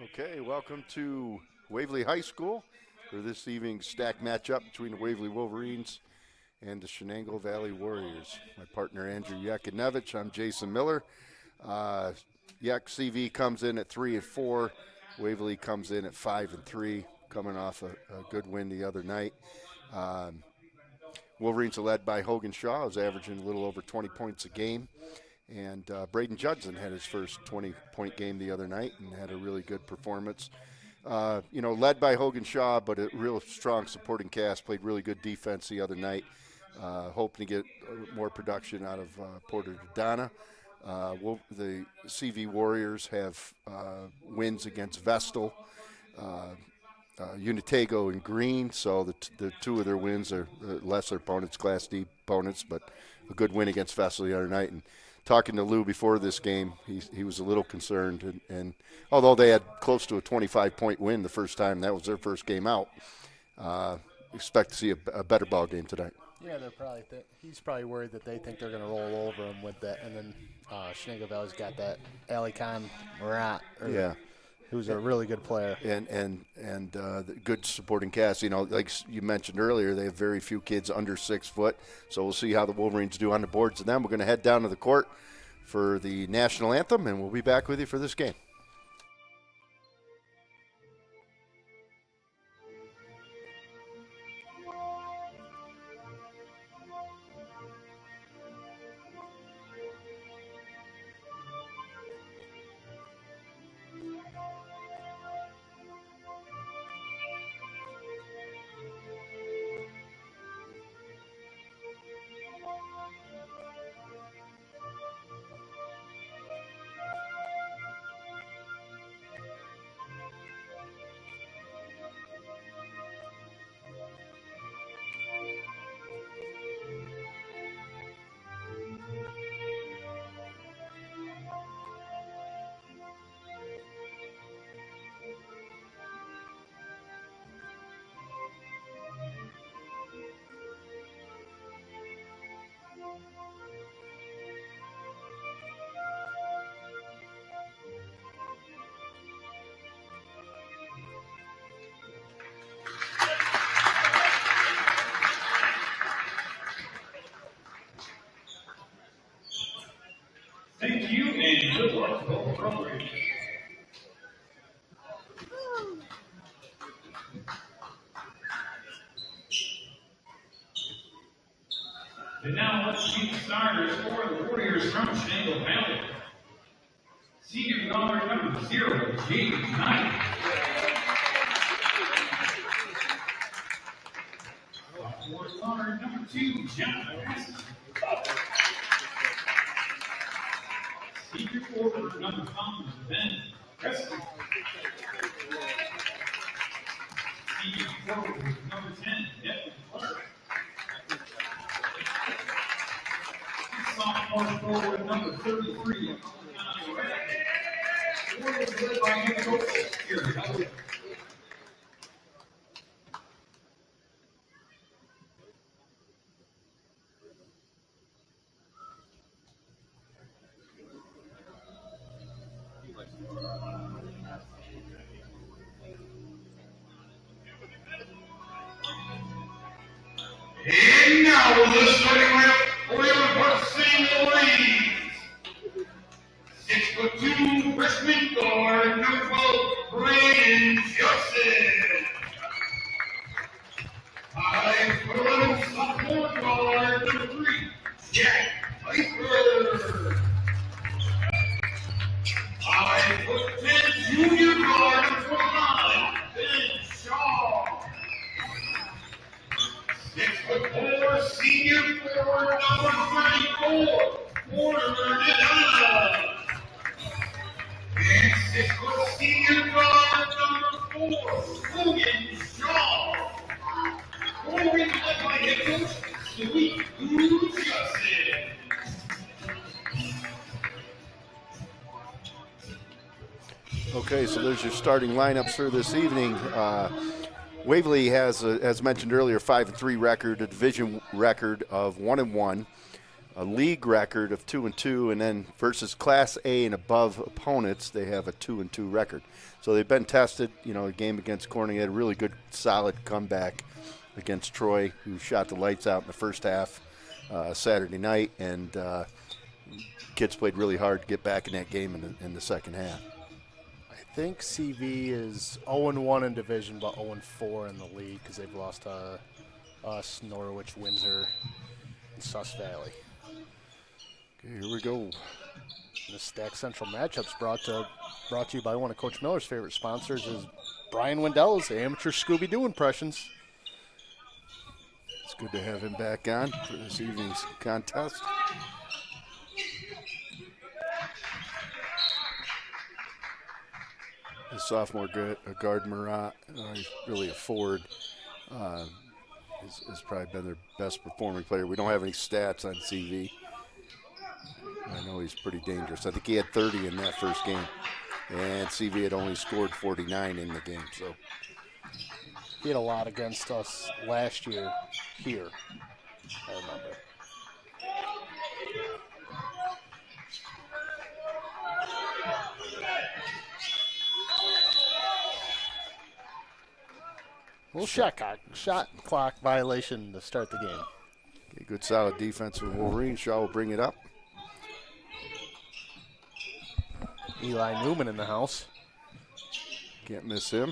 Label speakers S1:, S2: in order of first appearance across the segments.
S1: Okay, welcome to Waverly High School for this evening's stack matchup between the Waverly Wolverines and the Chenango Valley Warriors. My partner Andrew Yakinevich, I'm Jason Miller. Yak CV comes in at 3-4. Waverly comes in at 5-3, coming off a good win the other night. Wolverines are led by Hogan Shaw, who's averaging a little over 20 points a game. And Braden Judson had his first 20-point game the other night and had a really good performance. Led by Hogan Shaw, but a real strong supporting cast. Played really good defense the other night. Hoping to get more production out of Porter Donna. The CV Warriors have wins against Vestal, Unitago, and Green. So the two of their wins are lesser opponents, Class D opponents, but a good win against Vestal the other night. And talking to Lou before this game, he was a little concerned. And although they had close to a 25-point win the first time, that was their first game out, expect to see a better ball game tonight.
S2: Yeah, he's probably worried that they think they're going to roll over him with that. And then Chenango Valley's got that Ali Khan Murat, who's a really good player.
S1: And the good supporting cast. Like you mentioned earlier, they have very few kids under 6 foot. So we'll see how the Wolverines do on the boards. And then we're going to head down to the court for the national anthem, and we'll be back with you for this game.
S3: Thank you, and good luck to both programs. And now let's see the starters for the Warriors from Chenango Valley. Senior guard number 0, James Knight. Sophomore guard number 2, John Massey. Senior forward number 5, Ben Preston. Senior forward number 10, Devin Clark. Sophomore forward number 33, Connie Red. Warriors led by head coach Gary Howard. And now the starting lineup for your Varsity Wolverines. 6'2" freshman guard number 12, Brandon Judson. 5'11" sophomore guard number 3, Jack Piper. 5'10" junior guard number 29, Ben Shaw. 6'4" senior forward number 34, Porter Donna. And 6' senior guard number 4, Hogan Shaw. Warriors led by head coach Sweet Judson.
S1: Okay, so there's your starting lineups for this evening. Waverly has, as mentioned earlier, 5-3 record, a division record of 1-1. a league record of 2-2, and then versus Class A and above opponents, they have a 2-2 record. So they've been tested. You know, a game against Corning had a really good, solid comeback against Troy, who shot the lights out in the first half Saturday night, and kids played really hard to get back in that game in the second half.
S2: I think CV is 0-1 in division, but 0-4 in the league because they've lost to us, Norwich, Windsor, and Sus Valley.
S1: Okay, here we go.
S2: The Stack Central matchups brought to you by one of Coach Miller's favorite sponsors is Brian Wendell's Amateur Scooby-Doo Impressions.
S1: It's good to have him back on for this evening's contest. The sophomore guard Murat, he's really a forward. Has probably been their best performing player. We don't have any stats on CV. I know he's pretty dangerous. I think he had 30 in that first game, and CV had only scored 49 in the game. So
S2: he had a lot against us last year here, I remember. Little shot clock violation to start the game.
S1: Okay, good solid defense with Wolverine. Shaw will bring it up.
S2: Eli Newman in the house.
S1: Can't miss him.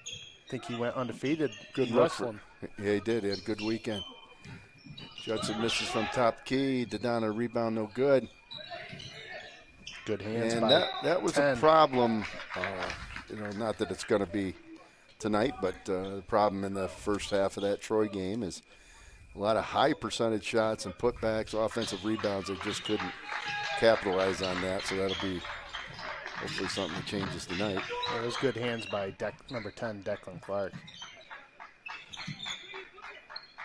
S2: I think he went undefeated.
S1: Good wrestling. Yeah, he did. He had a good weekend. Judson misses from top key. Dodonna rebound, no good.
S2: Good hands.
S1: And that was
S2: 10.
S1: a problem. Not that it's going to be tonight, but the problem in the first half of that Troy game is a lot of high percentage shots and putbacks, offensive rebounds. They just couldn't capitalize on that, so that'll be hopefully something that changes tonight.
S2: Yeah, it was good hands by number 10, Declan Clark.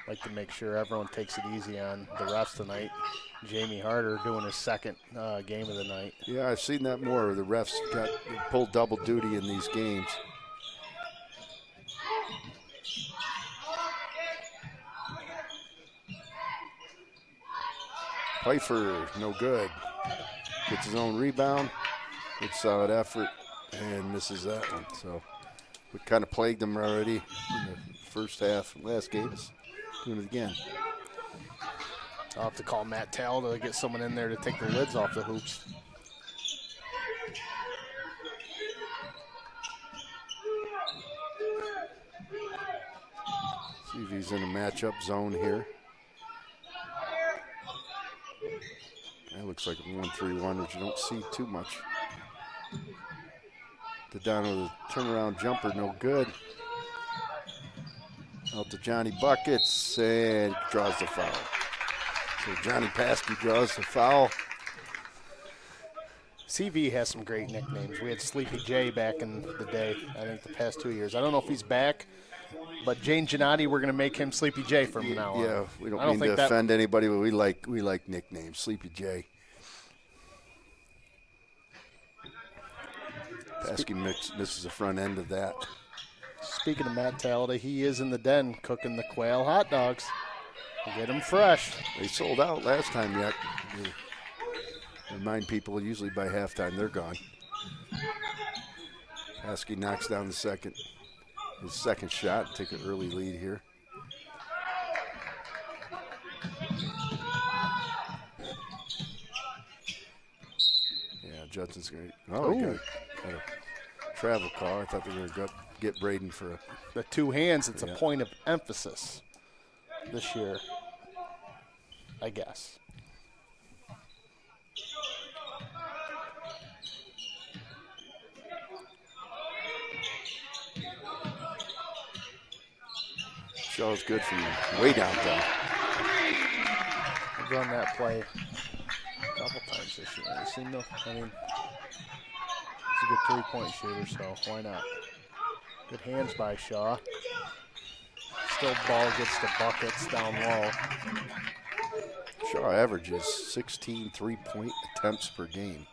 S2: Like to make sure everyone takes it easy on the refs tonight. Jamie Harder doing his second game of the night.
S1: Yeah, I've seen that more. The refs pulled double duty in these games. Pfeiffer, no good. Gets his own rebound. Good solid effort and misses that one. So we kind of plagued them already in the first half. Last game is doing it again.
S2: I'll have to call Matt Tell to get someone in there to take the lids off the hoops.
S1: See if he's in a matchup zone here. That looks like a 1-3-1, which you don't see too much. Dodonna with a turnaround jumper, no good. Out to Johnny Buckets and draws the foul. So Johnny Paskey draws the foul.
S2: CV has some great nicknames. We had Sleepy J back in the day, I think the past 2 years. I don't know if he's back, but Jane Gennady, we're going to make him Sleepy J from now on.
S1: Yeah, we don't mean to offend anybody, but we like nicknames. Sleepy J. Paskey misses the front end of that.
S2: Speaking of Matt Talda, he is in the den cooking the quail hot dogs. Get them fresh.
S1: They sold out last time yet. Remind people usually by halftime they're gone. Paskey knocks down his second shot, take an early lead here. Yeah, Judson's going to. Oh, he got a travel call. I thought they were going to get Braden for
S2: the two hands. It's a point of emphasis this year, I guess.
S1: Shaw's good from way downtown.
S2: I've run that play a couple times this year. He's a good three-point shooter, so why not? Good hands by Shaw. Still ball gets the buckets down low.
S1: Shaw averages 16 three-point attempts per game.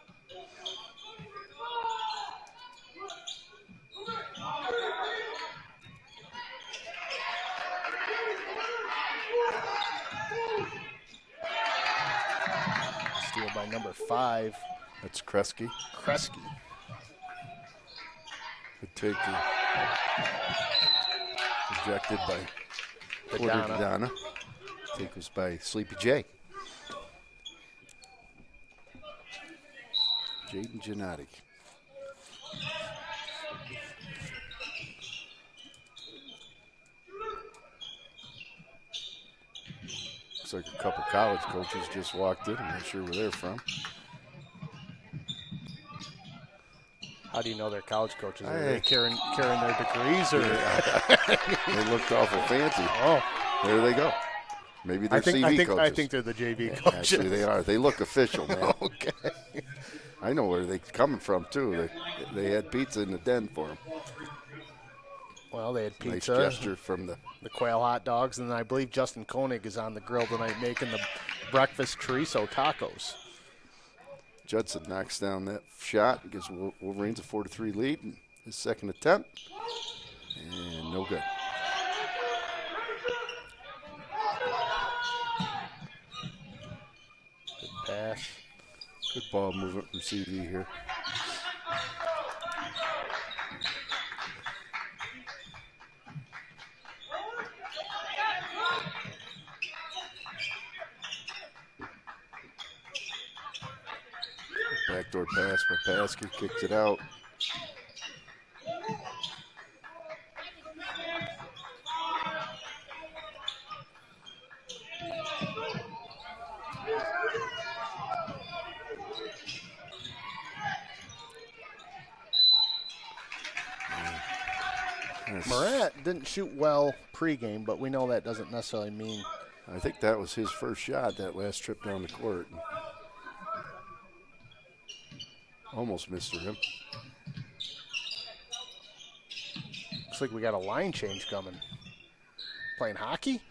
S2: by number 5.
S1: That's Kresge.
S2: Kresge.
S1: Good take. Rejected by
S2: Donna.
S1: Take was by Sleepy J. Jaden Gennady. Looks like a couple college coaches just walked in. I'm not sure where they're from.
S2: How do you know they're college coaches? Are they carrying their degrees? Or
S1: They looked awful fancy.
S2: Oh.
S1: There they go. Maybe they're CV coaches.
S2: I think they're the JV coaches.
S1: Actually, they are. They look official, man.
S2: Okay.
S1: I know where they're coming from, too. They had pizza in the den for them.
S2: Well, they had pizza.
S1: Nice gesture from the
S2: quail hot dogs, and I believe Justin Koenig is on the grill tonight making the breakfast chorizo tacos.
S1: Judson knocks down that shot, gives Wolverines a 4-3 lead in his second attempt, and no good.
S2: Good pass.
S1: Good ball movement from CV here. Backdoor pass by Paskey, kicks it out.
S2: Morat didn't shoot well pregame, but we know that doesn't necessarily mean.
S1: I think that was his first shot that last trip down the court. Almost missed him.
S2: Looks like we got a line change coming. Playing hockey?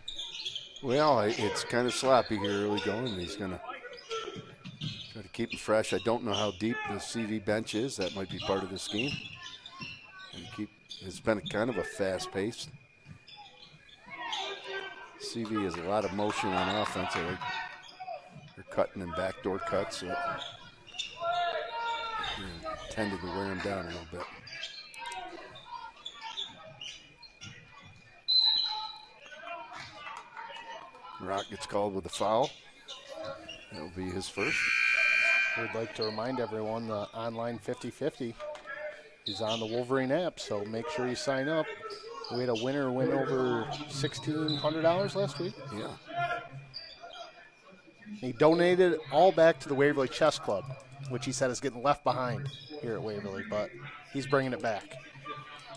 S1: Well, it's kind of sloppy here early going. He's going to try to keep it fresh. I don't know how deep the CV bench is. That might be part of the scheme. And it's been kind of a fast pace. CV has a lot of motion on offense. They're cutting and backdoor cuts. So tended to wear him down a little bit. Rock gets called with a foul. That'll be his first.
S2: We'd like to remind everyone the online 50-50 is on the Wolverine app, so make sure you sign up. We had a winner win over $1,600 last week.
S1: Yeah.
S2: He donated it all back to the Waverly Chess Club, which he said is getting left behind here at Waverly, but he's bringing it back.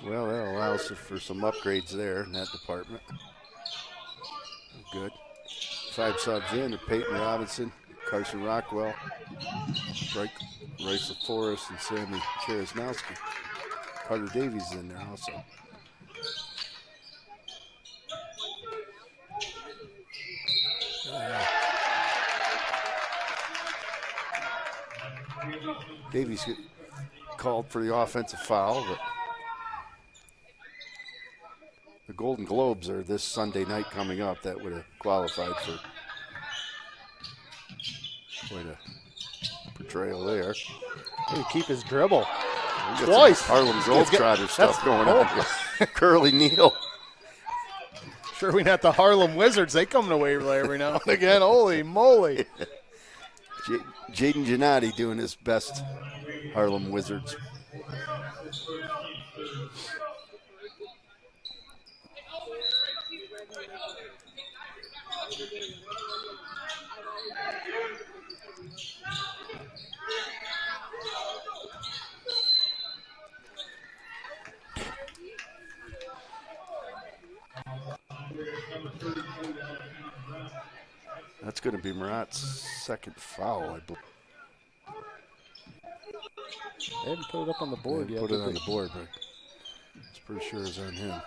S1: Well, that allows for some upgrades there in that department. Good. 5 subs in are Peyton Robinson, Carson Rockwell, Bryce LaForest, and Sammy Cherasnowski. Carter Davies in there also. Davies get called for the offensive foul, but the Golden Globes are this Sunday night coming up. That would have qualified for quite a portrayal there.
S2: He keep his dribble.
S1: Twice. Harlem Globetrotter stuff going on here. Curly Neal.
S2: Sure, we not the Harlem Wizards. They come to Waverly every now and again. Holy moly.
S1: Jaden Gennady doing his best Harlem Wizards. That's going to be Murat's second foul, I believe.
S2: They haven't put it up on the board yet.
S1: Put it on the board, but it's pretty sure it's on him.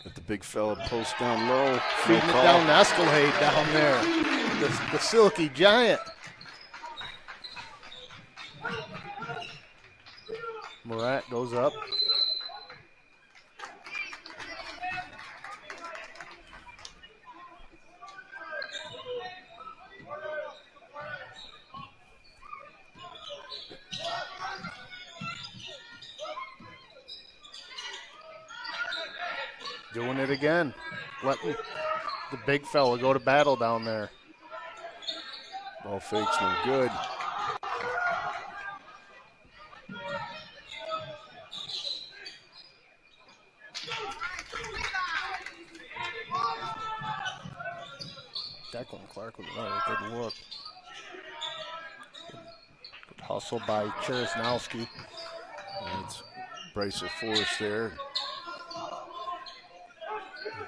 S1: Got the big fella post down low.
S2: Feeding it down the Escalade down there. The Silky Giant. goes up. Doing it again. Letting the big fella go to battle down there.
S1: Ball fake's no good.
S2: Declan Clark with another good look. Good hustle by Cherysnowski.
S1: That's Bryce Forrest there.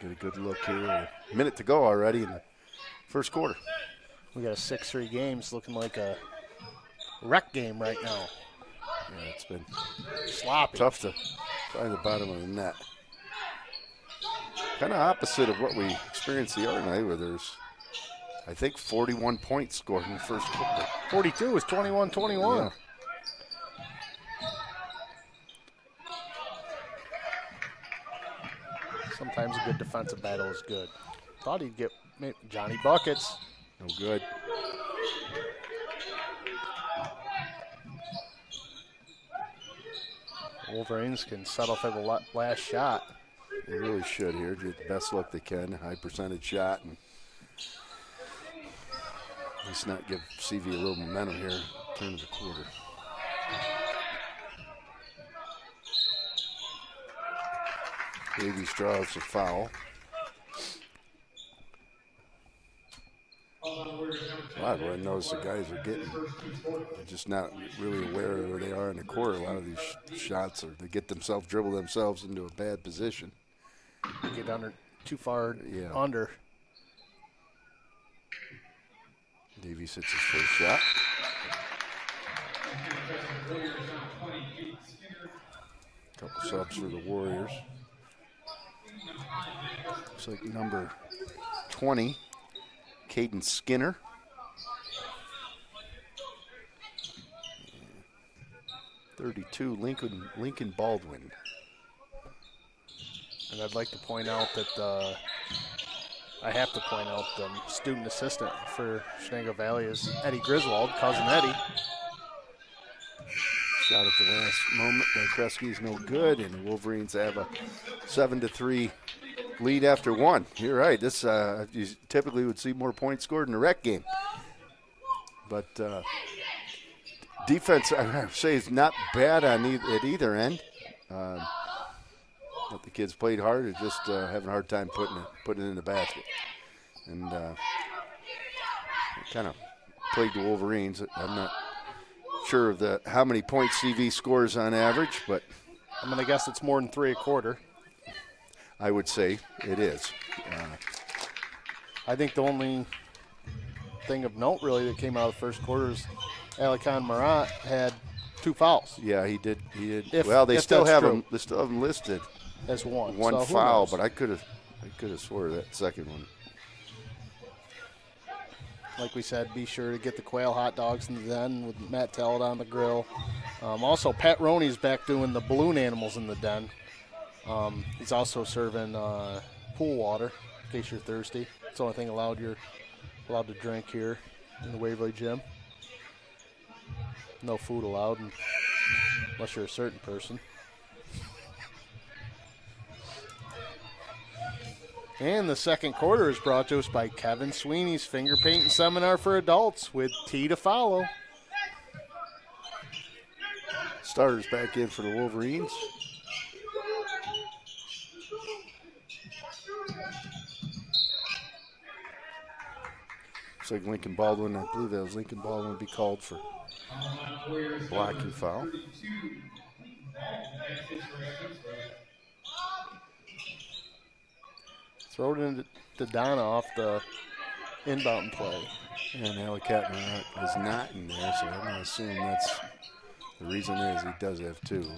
S1: Get a good look here. A minute to go already in the first quarter.
S2: We got a 6-3 game. It's looking like a wreck game right now.
S1: Yeah, it's been
S2: Sloppy.
S1: tough to find the bottom of the net. Kind of opposite of what we experienced the other night, where there's, I think, 41 points scored in the first quarter.
S2: 42 is 21-21.
S1: Yeah.
S2: Sometimes a good defensive battle is good. Thought he'd get Johnny buckets.
S1: No good.
S2: Wolverines can settle for the last shot.
S1: They really should here. Get the best look they can. High percentage shot. And at least not give CV a little momentum here. Turn of the quarter. Davies draws a foul. A lot of what I notice the guys are getting, they're just not really aware of where they are in the court. A lot of these shots, or they get themselves, dribble themselves into a bad position.
S2: Get under too far
S1: Yeah.
S2: under.
S1: Davies hits his first shot. Couple subs for the Warriors. Looks like number 20, Caden Skinner. And 32, Lincoln Baldwin.
S2: And I'd like to point out that I have to point out the student assistant for Chenango Valley is Eddie Griswold, cousin Eddie.
S1: Shot at the last moment by Kresge is no good, and the Wolverines have a 7-3 lead after one. You're right. This you typically would see more points scored in a rec game, but defense, I would say, is not bad on at either end. But the kids played hard, and just having a hard time putting it in the basket, and kind of plagued the Wolverines. I'm not sure of how many points CV scores on average, but
S2: I'm going to guess it's more than 3 a quarter.
S1: I would say it is.
S2: I think the only thing of note really that came out of the first quarter is Alican Marat had 2 fouls.
S1: Yeah, he did.
S2: If
S1: They still
S2: that's
S1: have
S2: true.
S1: him. They still have him listed.
S2: As one.
S1: One
S2: So who
S1: foul,
S2: knows?
S1: but I could have swore that second one.
S2: Like we said, be sure to get the quail hot dogs in the den with Matt Tellett on the grill. Also, Pat Roney's back doing the balloon animals in the den. He's also serving pool water in case you're thirsty. It's the only thing you're allowed to drink here in the Waverly Gym. No food allowed unless you're a certain person. And the second quarter is brought to us by Kevin Sweeney's Finger Painting Seminar for Adults with T to follow.
S1: Starters back in for the Wolverines. Looks like Lincoln Baldwin. I believe that was Lincoln Baldwin would be called for blocking foul.
S2: Throw it into Donna off the inbound play.
S1: And Alicat is not in there, so I'm going to assume that's the reason is he does have 2.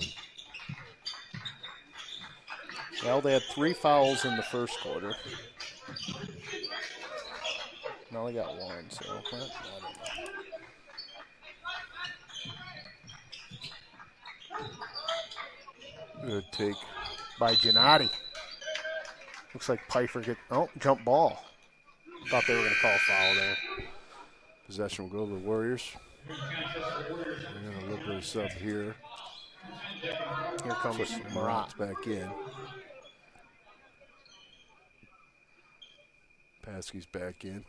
S2: Well, they had 3 fouls in the first quarter. Now they got 1, so I don't know.
S1: Good take.
S2: by Gennady. Looks like Pfeiffer jump ball. Thought they were going to call a foul there.
S1: Possession will go to the Warriors. They're going to liberally sub here.
S2: Here comes
S1: Marat's back in. Paskey's back in.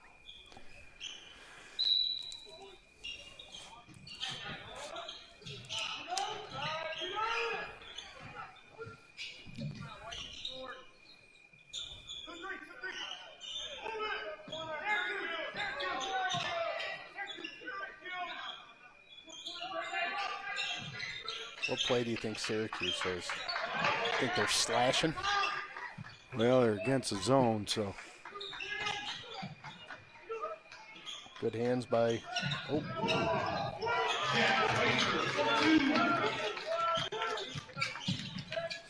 S2: What play do you think Syracuse is? Think they're slashing?
S1: Well, they're against the zone, so.
S2: Good hands by,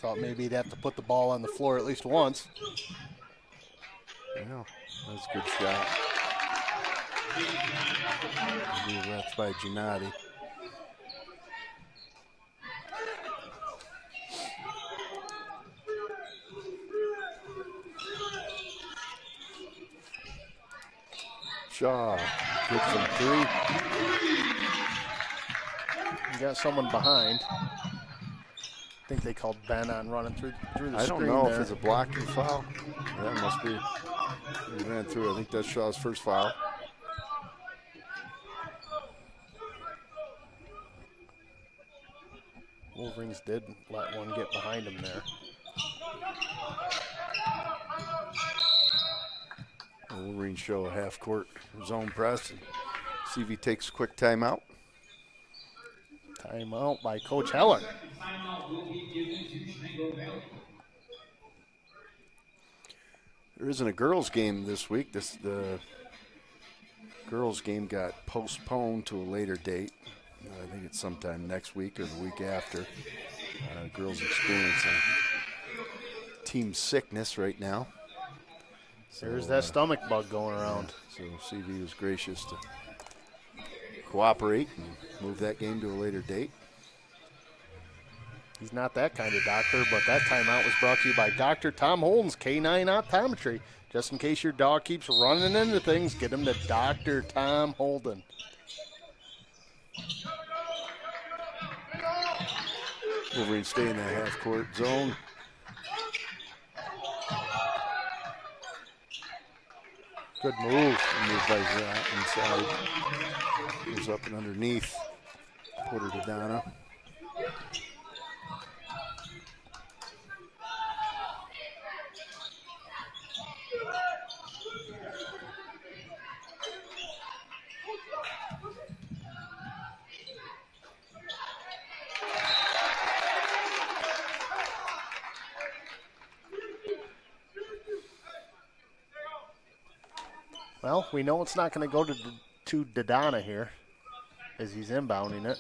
S2: Thought maybe he'd have to put the ball on the floor at least once.
S1: Yeah, that's a good shot. That's by Gennady. Shaw gets some three.
S2: You got someone behind. I think they called Ben on running through the
S1: I
S2: screen
S1: don't know
S2: there.
S1: if it's a blocking foul. That must be. He ran through. I think that's Shaw's first foul.
S2: Wolverines did let one get behind him there.
S1: Wolverines show a half-court zone press. And CV takes a quick timeout.
S2: Timeout by Coach Heller.
S1: There isn't a girls' game this week. The girls' game got postponed to a later date. I think it's sometime next week or the week after. Girls experiencing team sickness right now.
S2: There's that stomach bug going around.
S1: So CV was gracious to cooperate and move that game to a later date.
S2: He's not that kind of doctor, but that timeout was brought to you by Dr. Tom Holden's K9 Optometry. Just in case your dog keeps running into things, get him to Dr. Tom Holden.
S1: Wolverines stay in that half-court zone.
S2: Good move.
S1: Move by Zrat inside. Goes up and underneath. Porter to Donna.
S2: Well, we know it's not going to go to Dodonna here as he's inbounding it.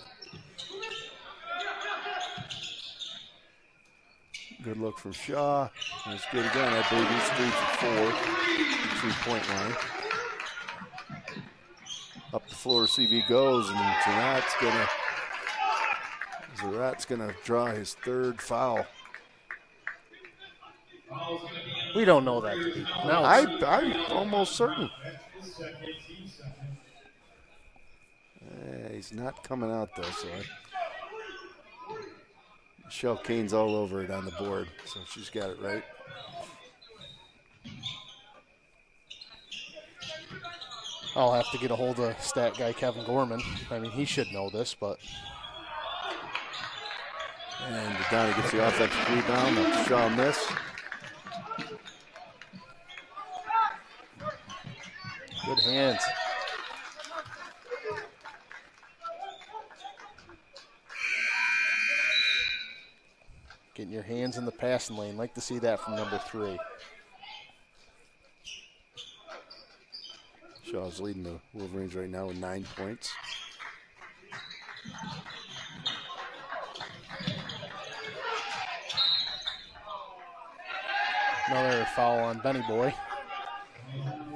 S1: Good look from Shaw. That's good again. I believe he's 3 for 4. 3-point line. Up the floor, CV goes, and Zarat's gonna draw his third foul.
S2: We don't know that to be. No,
S1: I'm almost certain. He's not coming out though, so Michelle Kane's all over it on the board, so she's got it right.
S2: I'll have to get a hold of stat guy Kevin Gorman. I mean, he should know this, but.
S1: And Donna gets the offensive rebound. That's Shaw miss.
S2: Good hands. Getting your hands in the passing lane. Like to see that from number 3.
S1: Shaw's leading the Wolverines right now with 9 points.
S2: Another foul on Benny Boy.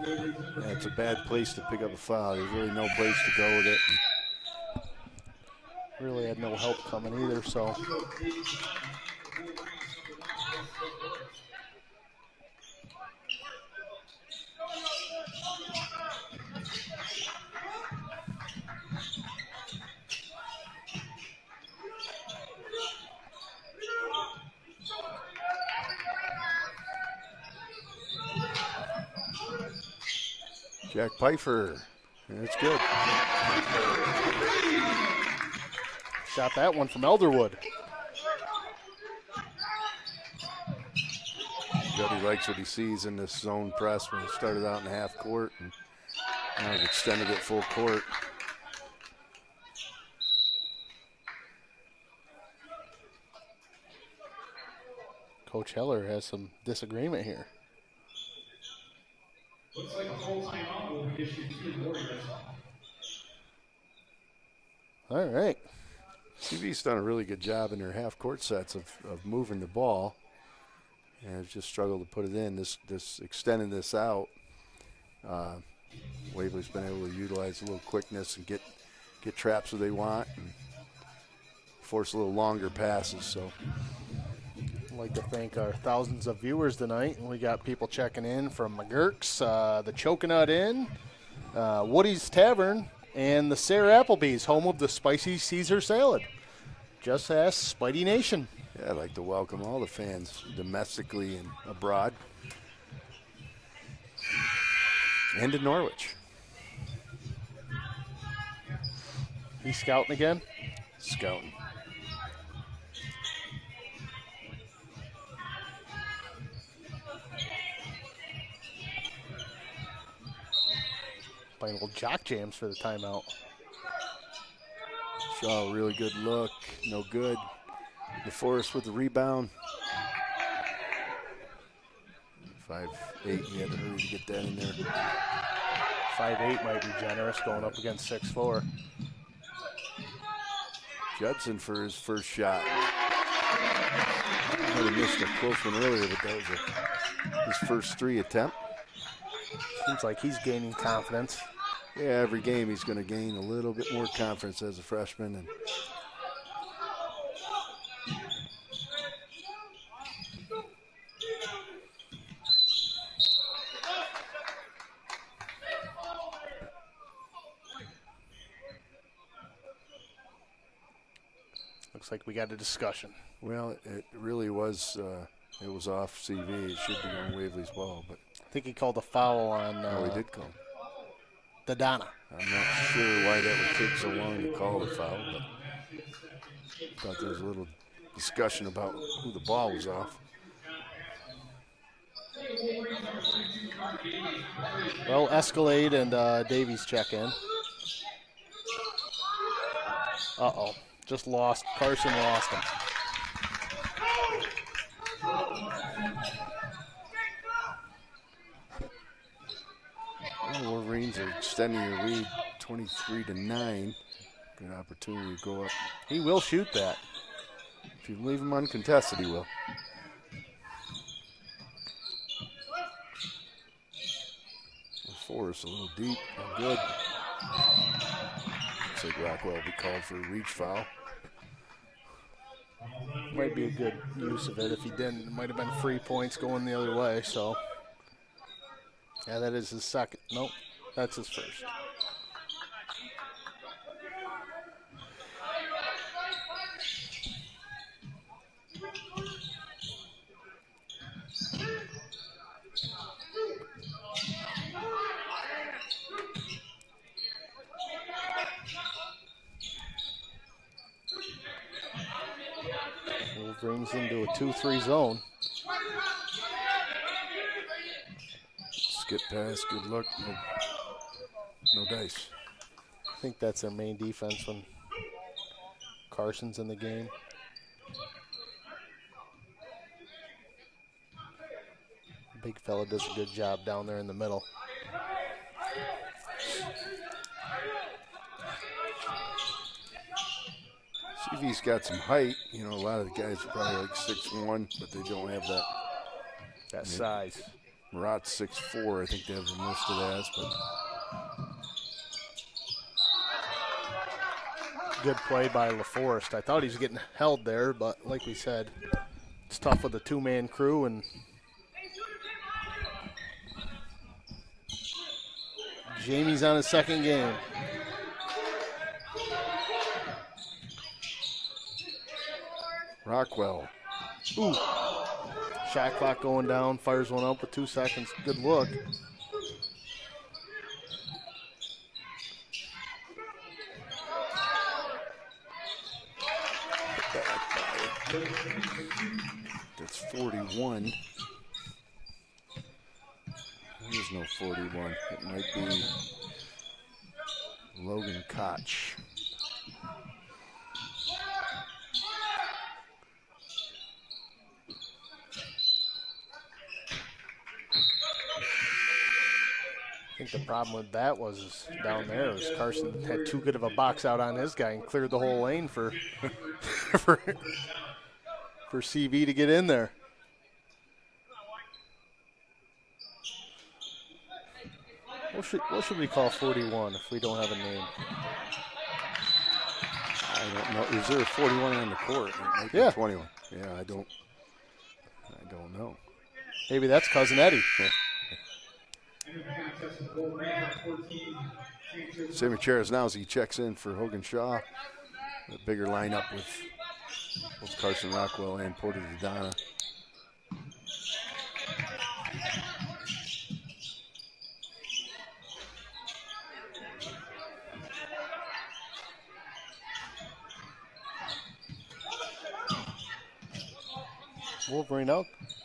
S1: Yeah, it's a bad place to pick up a foul. There's really no place to go with it.
S2: Really had no help coming either, so.
S1: Jack Pfeiffer. That's good.
S2: Shot that one from Elderwood.
S1: Jody likes what he sees in this zone press when he started out in half court and now he's extended it full court.
S2: Coach Heller has some disagreement here.
S3: Looks like a full timeout will be issued to the Warriors.
S2: All right.
S1: CV's done a really good job in their half-court sets of moving the ball, and has just struggled to put it in. This extending this out, Waverly's been able to utilize a little quickness and get traps where they want and force a little longer passes. So
S2: I'd like to thank our thousands of viewers tonight. We got people checking in from McGurk's, the Choconut Inn, Woody's Tavern, and the Sarah Applebee's, home of the Spicy Caesar Salad. Just ask Spidey Nation.
S1: yeah, I'd like to welcome all the fans domestically and abroad, and in Norwich.
S2: He's scouting again.
S1: Scouting.
S2: Playing little jock jams for the timeout.
S1: Shaw, really good look. No good. DeForest with the rebound. 5'8", he had to hurry to get that in there.
S2: 5'8" might be generous going up against 6'4".
S1: Judson for his first shot. Might have missed a close one earlier, but that was his first 3 attempt.
S2: Seems like he's gaining confidence.
S1: Yeah, every game he's going to gain a little bit more confidence as a freshman. And
S2: Looks like we got a discussion.
S1: well, it really was. It was off CV. It should be on Waverly's ball, but
S2: I think he called a foul on
S1: he did call.
S2: Dodonna.
S1: I'm not sure why that would take so long to call the foul, but I thought there was a little discussion about who the ball was off.
S2: Well, Escalade and Davies check in. Uh-oh. Just lost. Carson lost him.
S1: The Wolverines are extending their lead 23-9. Good opportunity to go up.
S2: He will shoot that.
S1: If you leave him uncontested, he will. Forrest a little deep. No good. Looks like Rockwell will be called for a reach foul.
S2: Might be a good use of it. If he didn't, it might have been free points going the other way. So, yeah, that is his second. Nope, that's his first. Brings into a 2-3 zone.
S1: Skip pass, good luck. No dice.
S2: I think that's their main defense when Carson's in the game. Big fella does a good job down there in the middle.
S1: CV's got some height. You know, a lot of the guys are probably like 6'1", but they don't have that
S2: size.
S1: Murat's 6'4", I think they have them listed as, but
S2: good play by LaForest. I thought he was getting held there, but like we said, it's tough with a two-man crew. And Jamie's on his second game.
S1: Rockwell.
S2: Ooh. Shot clock going down, fires one up with 2 seconds. Good look.
S1: 41. There's no 41. It might be Logan Koch.
S2: I think the problem with that was down there was Carson had too good of a box out on his guy and cleared the whole lane for for CV to get in there. What should we call 41 if we don't have a name?
S1: I don't know. Is there a 41 on the court? It might be 21. Yeah, I don't know.
S2: Maybe that's Cousin Eddie.
S1: Sammy Cheresnowski checks in for Hogan Shaw. A bigger lineup with both Carson Rockwell and Porter Dodonna.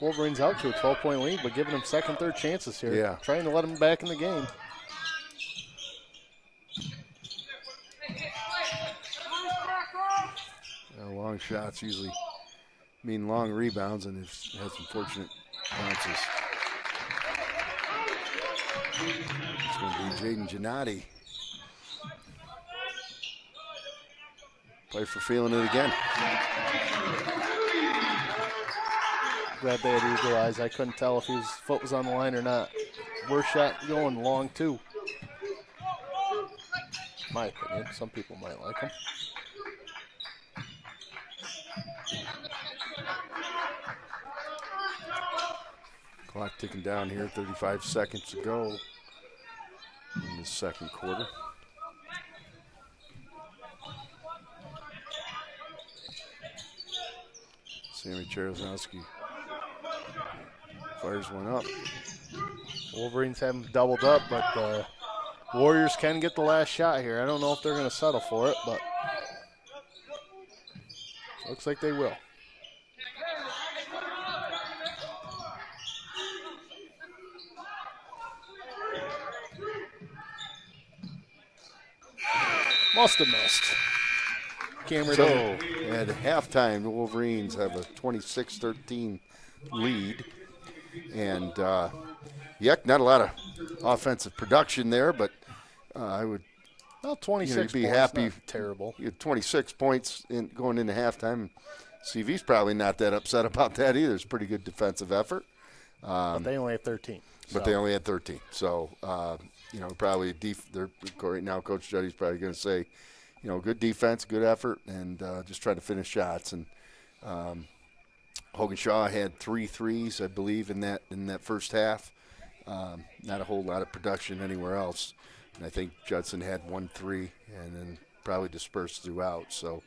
S2: Wolverines out to a 12-point lead, but giving them second, third chances here.
S1: Yeah.
S2: Trying to let them back in the game.
S1: Long shots usually mean long rebounds, and it's had some fortunate bounces. It's going to be Jaden Gennady. Play for feeling it again.
S2: Glad they had eagle eyes. I couldn't tell if his foot was on the line or not. Worst shot going long, too. My opinion. Some people might like him.
S1: Clock ticking down here, 35 seconds to go in the second quarter. Sammy Cheresnowski fires one up.
S2: Wolverines haven't doubled up, but the Warriors can get the last shot here. I don't know if they're going to settle for it, but looks like they will. Must have missed. Cameron.
S1: So at halftime, the Wolverines have a 26-13 lead. And, not a lot of offensive production there, but I would
S2: 26
S1: be
S2: points,
S1: happy.
S2: Not terrible.
S1: You had 26 points going into halftime. CV's probably not that upset about that either. It's a pretty good defensive effort.
S2: But they only have 13.
S1: But they only had 13. So, probably right now Coach Juddy's probably going to say, good defense, good effort, and just try to finish shots. And Hogan Shaw had 3 threes, I believe, in that first half. Not a whole lot of production anywhere else. And I think Judson had 1 3 and then probably dispersed throughout. So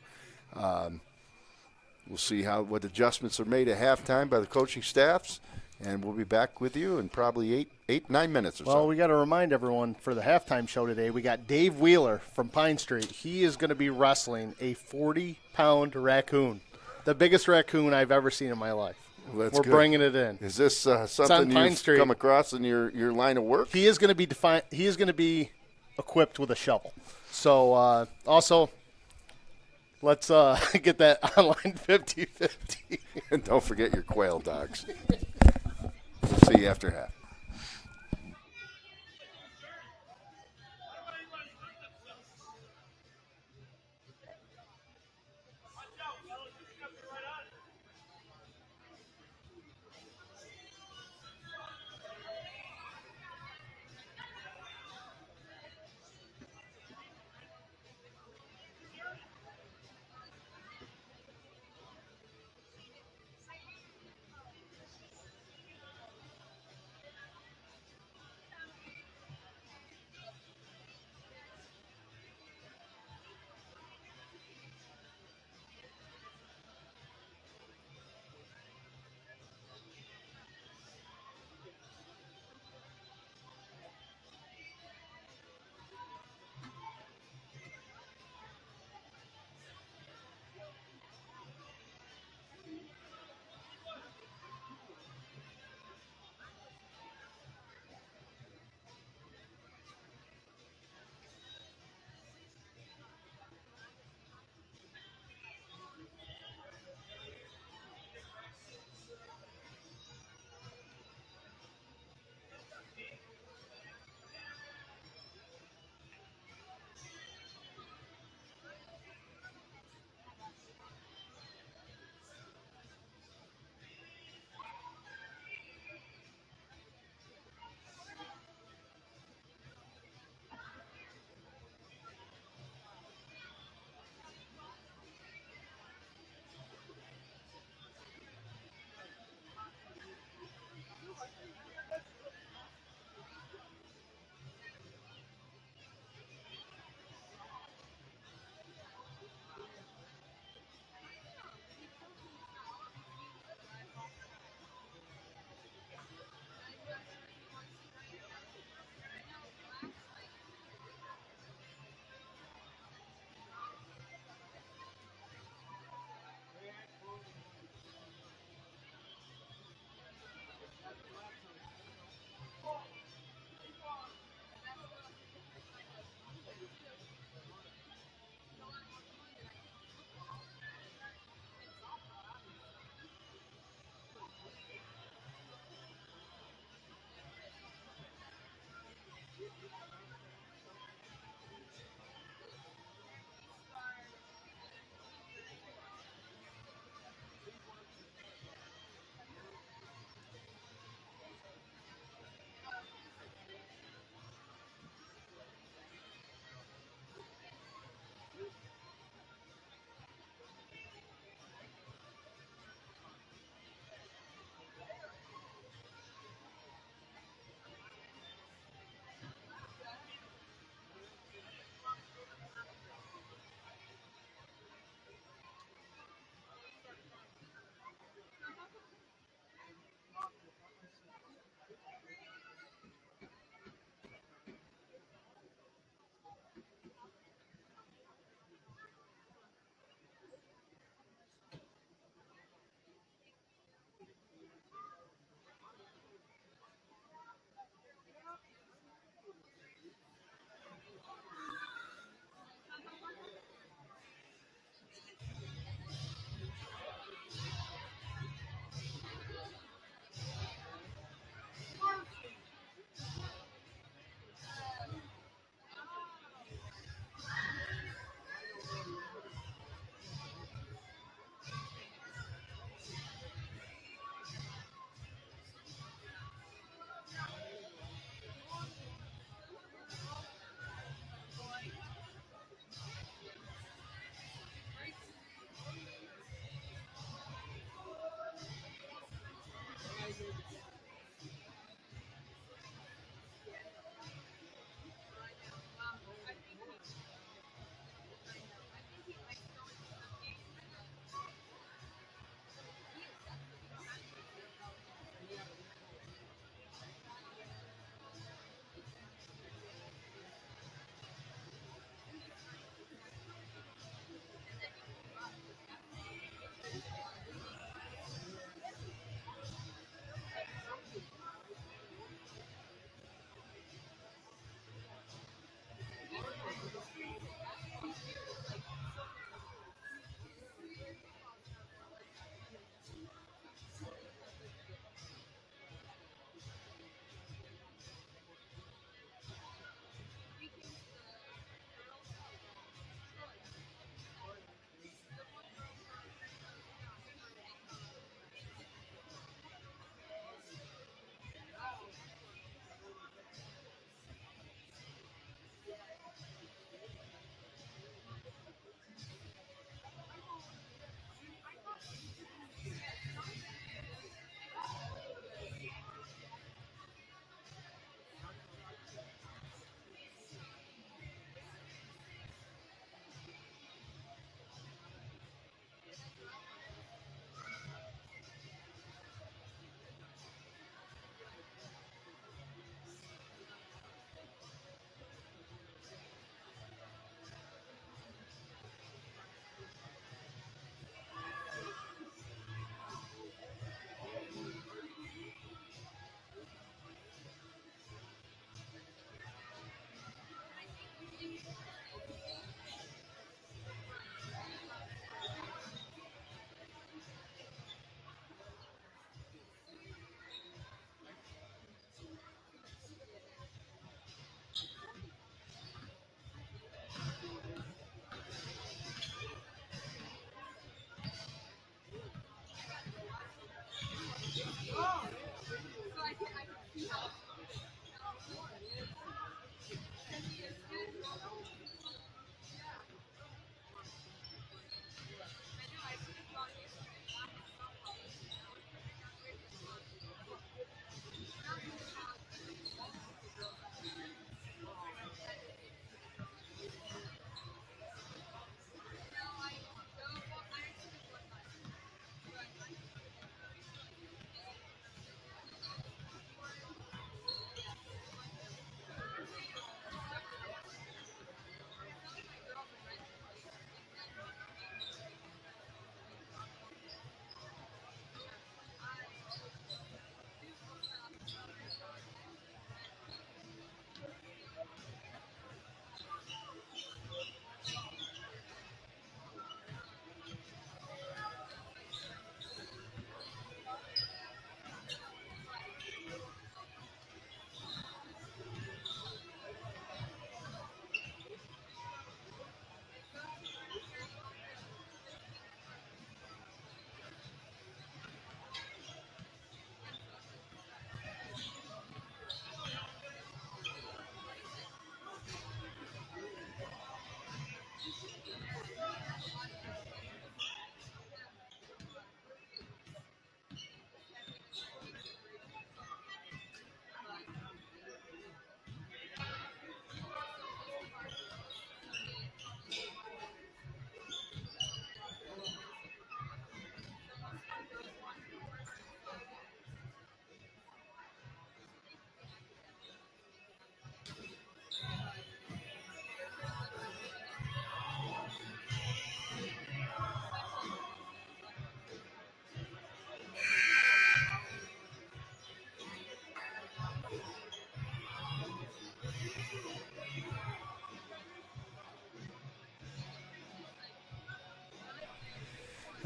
S1: we'll see what adjustments are made at halftime by the coaching staffs. And we'll be back with you in probably 9 minutes or so.
S2: Well, we got to remind everyone for the halftime show today, we got Dave Wheeler from Pine Street. He is going to be wrestling a 40-pound raccoon, the biggest raccoon I've ever seen in my life.
S1: Well,
S2: We're
S1: good.
S2: Bringing it in.
S1: Is this something you've come across in your line of work?
S2: He is going to be He is going to be equipped with a shovel. So also, let's get that online 50-50.
S1: And don't forget your quail dogs. We'll see you after half.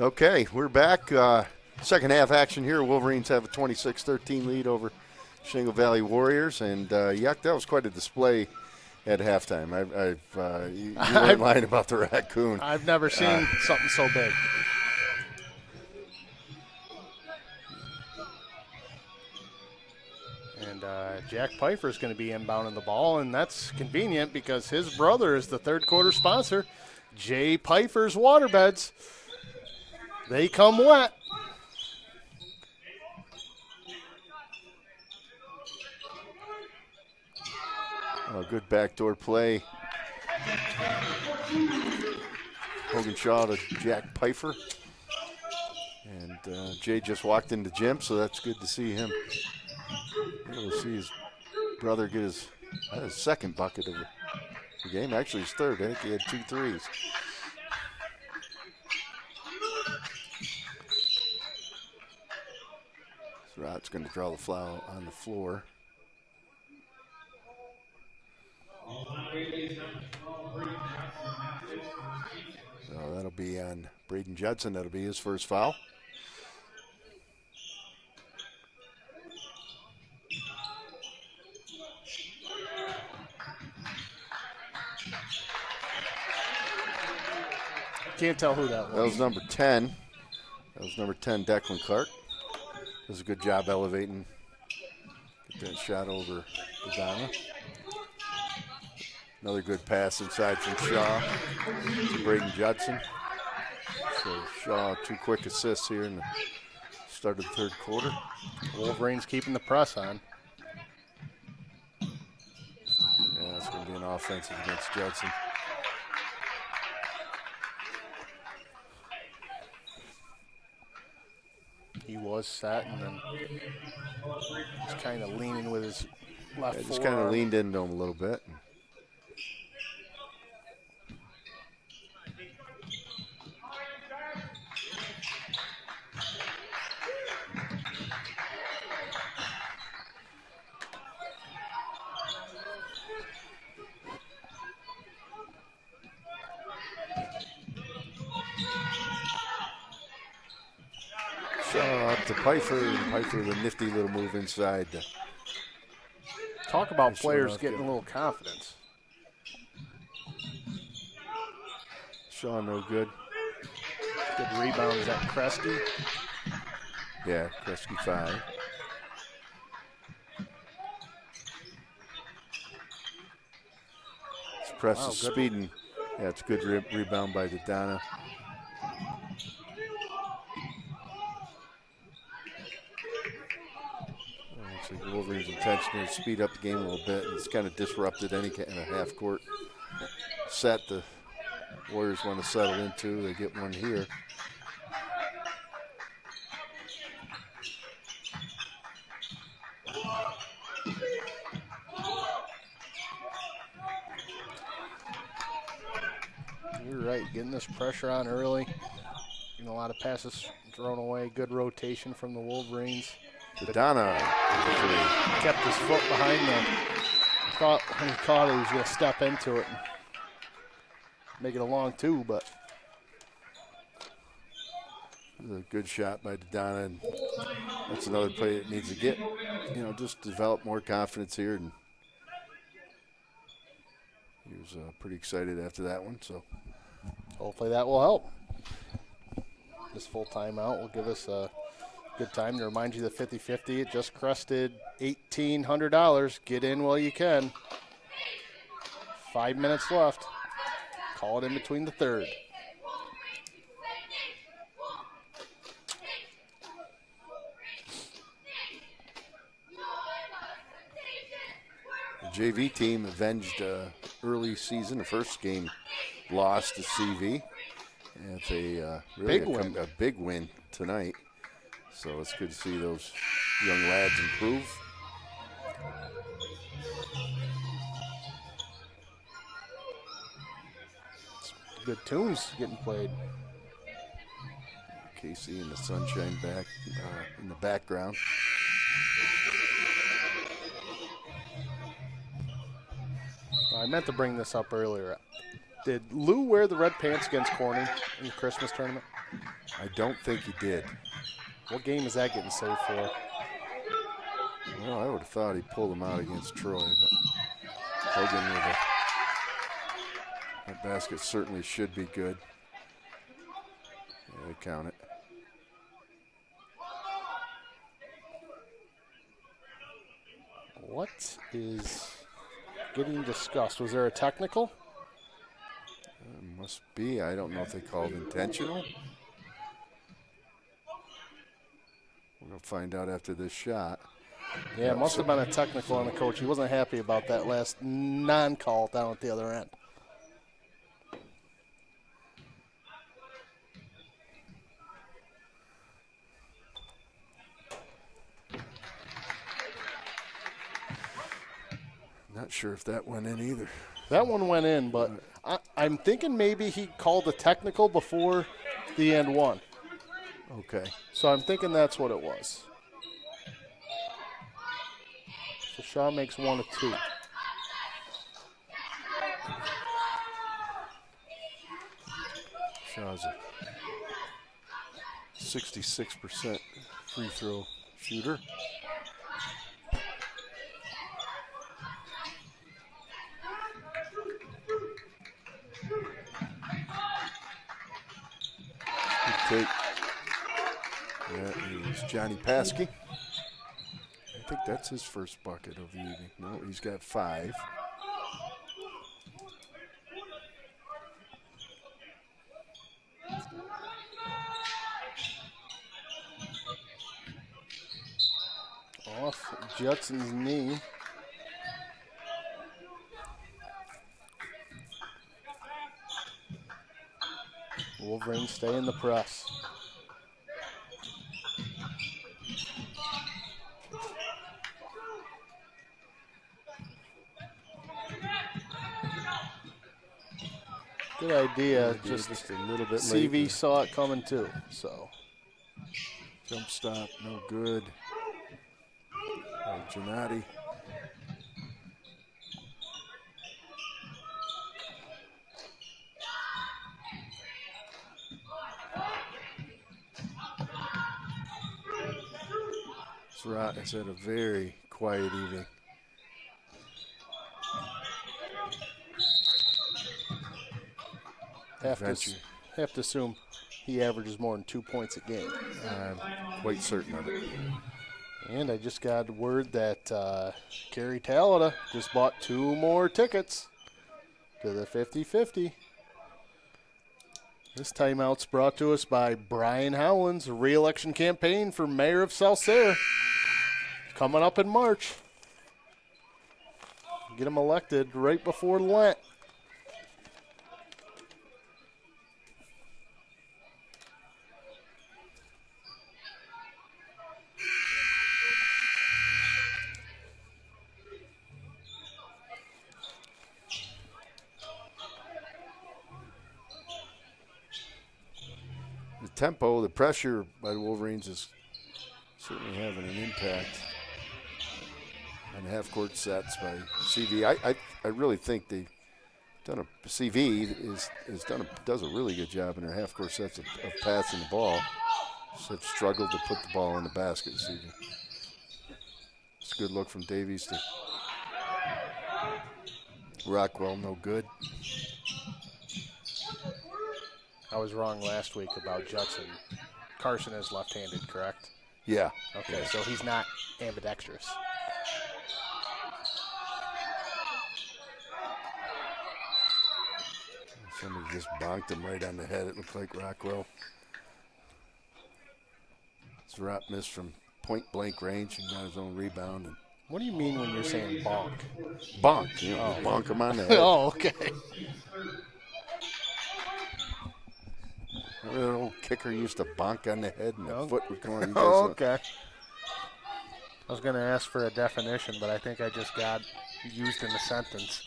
S1: Okay, we're back. Second half action here. Wolverines have a 26-13 lead over Chenango Valley Warriors, and that was quite a display at halftime. You weren't lying about the raccoon.
S2: I've never seen something so big. And Jack Pfeiffer is going to be inbounding the ball, and that's convenient because his brother is the third quarter sponsor, Jay Pfeiffer's Waterbeds. They come wet.
S1: Oh, good backdoor play. Hogan Shaw to Jack Pfeiffer. And Jay just walked in the gym, so that's good to see him. Able to see his brother get his second bucket of the game. Actually, his third. I think he had 2 threes. Surratt's going to draw the foul on the floor. So that'll be on Braden Judson. That'll be his first foul.
S2: Can't tell who that was.
S1: That was number 10. That was number 10, Declan Clark. Does a good job elevating. Get that shot over Donna. Another good pass inside from Shaw to Braden Judson. So Shaw, 2 quick assists here in the start of the third quarter.
S2: Wolverines keeping the press on.
S1: Yeah, it's going to be an offensive against Judson.
S2: He was set and then just kind of leaning with his left forearm.
S1: Just kind of leaned into him a little bit. Up to Pfeiffer, and Pfeiffer with a nifty little move inside.
S2: Talk about players getting a little confidence.
S1: Shaw no good.
S2: Good rebounds at Kresge.
S1: Yeah, Kresge 5. Press
S2: Wow,
S1: is
S2: good.
S1: speeding. Yeah, it's a good rebound by Donna. Looks like Wolverine's intention is to speed up the game a little bit. It's kind of disrupted any kind of half-court set the Warriors want to settle into. They get one here.
S2: You're right, getting this pressure on early. A lot of passes thrown away. Good rotation from the Wolverines.
S1: Donna.
S2: Kept his foot behind them. Thought when he caught it, he was going to step into it and make it a long two, but
S1: A good shot by Donna, and that's another play that needs to get, just develop more confidence here. And he was pretty excited after that one. So
S2: hopefully that will help. This full timeout will give us a good time to remind you the 50-50. It just crested $1,800. Get in while you can. 5 minutes left. Call it in between the third.
S1: the JV team avenged early season, the first game lost to CV. And it's a really a big win tonight. So it's good to see those young lads improve.
S2: Good tunes getting played.
S1: Casey and the sunshine back in the background.
S2: I meant to bring this up earlier. Did Lou wear the red pants against Corning in the Christmas tournament?
S1: I don't think he did.
S2: What game is that getting saved for?
S1: Well, I would have thought he pulled them out against Troy, but Hogan with that basket certainly should be good. Yeah, they count it.
S2: What is getting discussed? Was there a technical?
S1: Must be. I don't know if they called intentional. We're going to find out after this shot.
S2: Yeah, it must have been a technical on the coach. He wasn't happy about that last non-call down at the other end.
S1: Not sure if that went in either.
S2: That one went in, but I'm thinking maybe he called a technical before the end one.
S1: Okay.
S2: So I'm thinking that's what it was. So Shaw makes 1 of 2.
S1: Shaw's a 66% free throw shooter. Good take. That is Johnny Paskey. I think that's his first bucket of the evening. No, he's got 5.
S2: Off Judson's knee. Wolverines stay in the press. Good idea. Just
S1: a little bit
S2: CV
S1: late.
S2: saw it coming too. So
S1: Jump stop, no good. Gennady. Surratt has had a very quiet evening.
S2: have to assume he averages more than 2 points a game.
S1: I'm quite certain of it.
S2: And I just got word that Kerry Talita just bought 2 more tickets to the 50-50. This timeout's brought to us by Brian Howland's re-election campaign for mayor of South Sayre. Coming up in March. Get him elected right before Lent.
S1: The tempo, the pressure by the Wolverines is certainly having an impact on half-court sets by CV. I really think they've done does a really good job in their half-court sets of passing the ball. Just have struggled to put the ball in the basket, CV. It's a good look from Davies to Rockwell, no good.
S2: I was wrong last week about Judson. Carson is left-handed, correct?
S1: Yeah.
S2: Okay, so he's not ambidextrous.
S1: Somebody just bonked him right on the head. It looked like Rockwell. Surratt missed from point-blank range and got his own rebound. And
S2: What do you mean when you're saying bonk?
S1: bonk, bonk him on the head.
S2: Oh, okay.
S1: Remember that old kicker used to bonk on the head and the foot would come on.
S2: Oh, okay. I was going to ask for a definition, but I think I just got used in a sentence.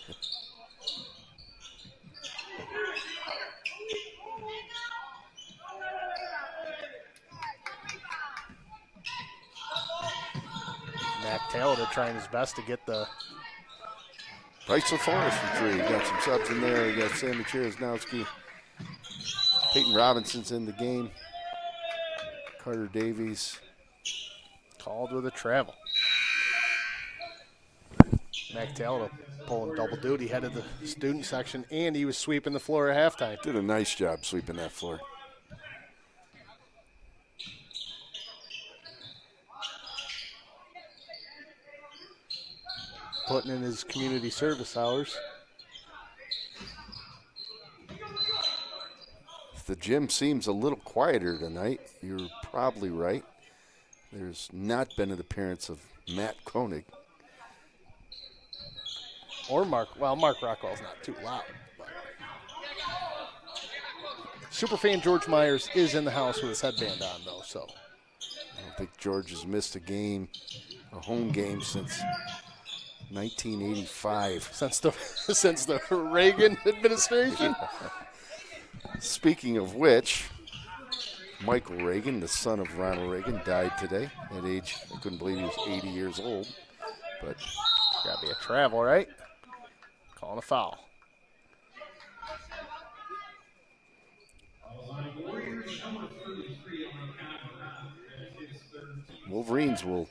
S2: Mac Taylor trying his best to get the
S1: Price of Forrest from three. Got some subs in there. You got Sammy Cherasnowski. Peyton Robinson's in the game. Carter Davies.
S2: called with a travel. Mac Taylor pulling double duty, head of the student section, and he was sweeping the floor at halftime.
S1: Did a nice job sweeping that floor.
S2: Putting in his community service hours.
S1: If the gym seems a little quieter tonight, you're probably right. There's not been an appearance of Matt Koenig.
S2: Or Mark. Well, Mark Rockwell's not too loud. But. Superfan George Myers is in the house with his headband on, though. So
S1: I don't think George has missed a game, a home game, since 1985.
S2: Since the Reagan administration.
S1: Speaking of which, Michael Reagan, the son of Ronald Reagan, died today at age, I couldn't believe he was 80 years old. But
S2: Gotta be a travel, right? Calling a foul.
S1: Wolverines will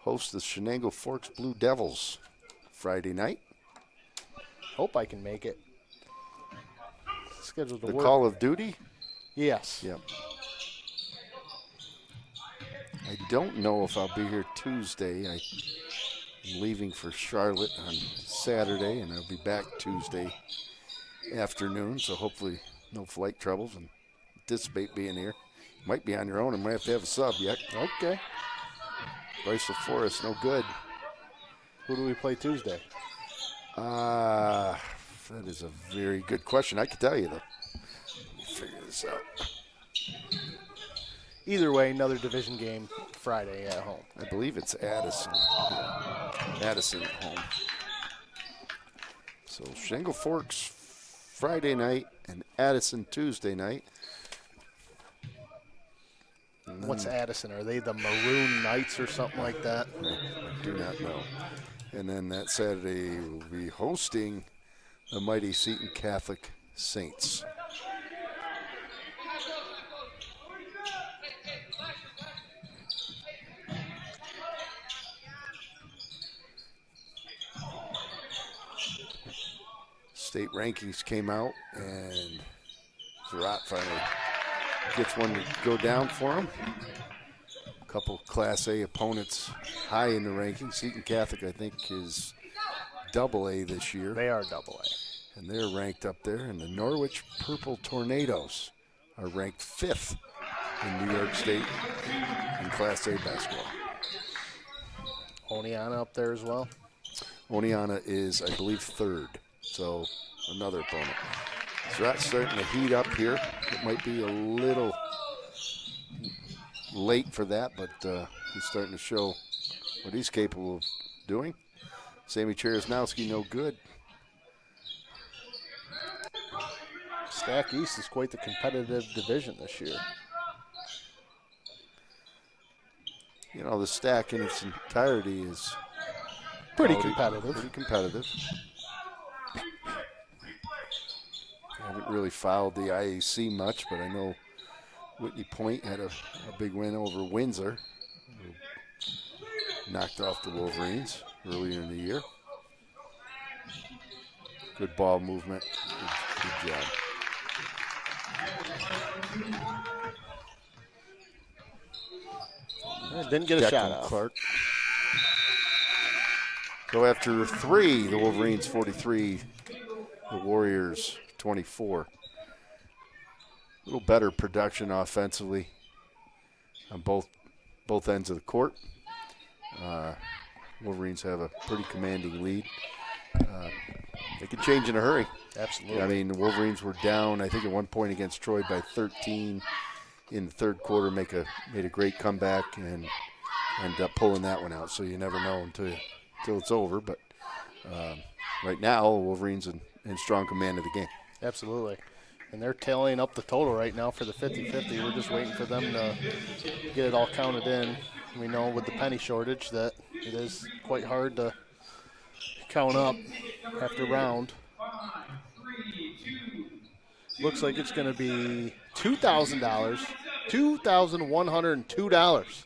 S1: host the Chenango Forks Blue Devils Friday night.
S2: Hope I can make it. Scheduled to
S1: The
S2: work.
S1: Call of Duty?
S2: Yes.
S1: Yep. I don't know if I'll be here Tuesday. I'm leaving for Charlotte on Saturday, and I'll be back Tuesday afternoon, so hopefully no flight troubles and anticipate being here. Might be on your own and might have to have a sub yet.
S2: Okay.
S1: Bryce Forrest, no good.
S2: Who do we play Tuesday?
S1: That is a very good question. I could tell you, though. Let me figure this out.
S2: Either way, another division game Friday at home.
S1: I believe it's Addison. Yeah. Addison at home. So Chenango Forks Friday night and Addison Tuesday night.
S2: What's Addison? Are they the Maroon Knights or something like that?
S1: I do not know. And then that Saturday we'll be hosting the mighty Seton Catholic Saints. State rankings came out, and Surratt finally gets one to go down for him. A couple Class A opponents high in the rankings. Seton Catholic, I think, is Double A this year.
S2: They are Double A.
S1: and they're ranked up there. And the Norwich Purple Tornadoes are ranked 5th in New York State in Class A basketball.
S2: Oneonta up there as well.
S1: Oneonta is, I believe, 3rd, so another opponent. So that's starting to heat up here. It might be a little late for that, but he's starting to show what he's capable of doing. Sammy Cherasnowski, no good.
S2: Stack East is quite the competitive division this year.
S1: You know, the stack in its entirety is
S2: Pretty competitive.
S1: Pretty competitive. I haven't really followed the IAC much, but I know Whitney Point had a big win over Windsor, who knocked off the Wolverines earlier in the year. Good ball movement. Good job.
S2: Didn't get a
S1: Declan
S2: shot off.
S1: Clark. So after 3, the Wolverines 43, the Warriors 24. A little better production offensively on both ends of the court. Wolverines have a pretty commanding lead. They could change in a hurry.
S2: Absolutely.
S1: I mean, the Wolverines were down, I think, at one point against Troy by 13 in the third quarter. Made a great comeback and end up pulling that one out. So you never know until it's over. But right now, Wolverines in strong command of the game.
S2: Absolutely. And they're tallying up the total right now for the 50-50. We're just waiting for them to get it all counted in. We know with the penny shortage that it is quite hard to count up after round. Looks like it's going to be $2,000, $2,102.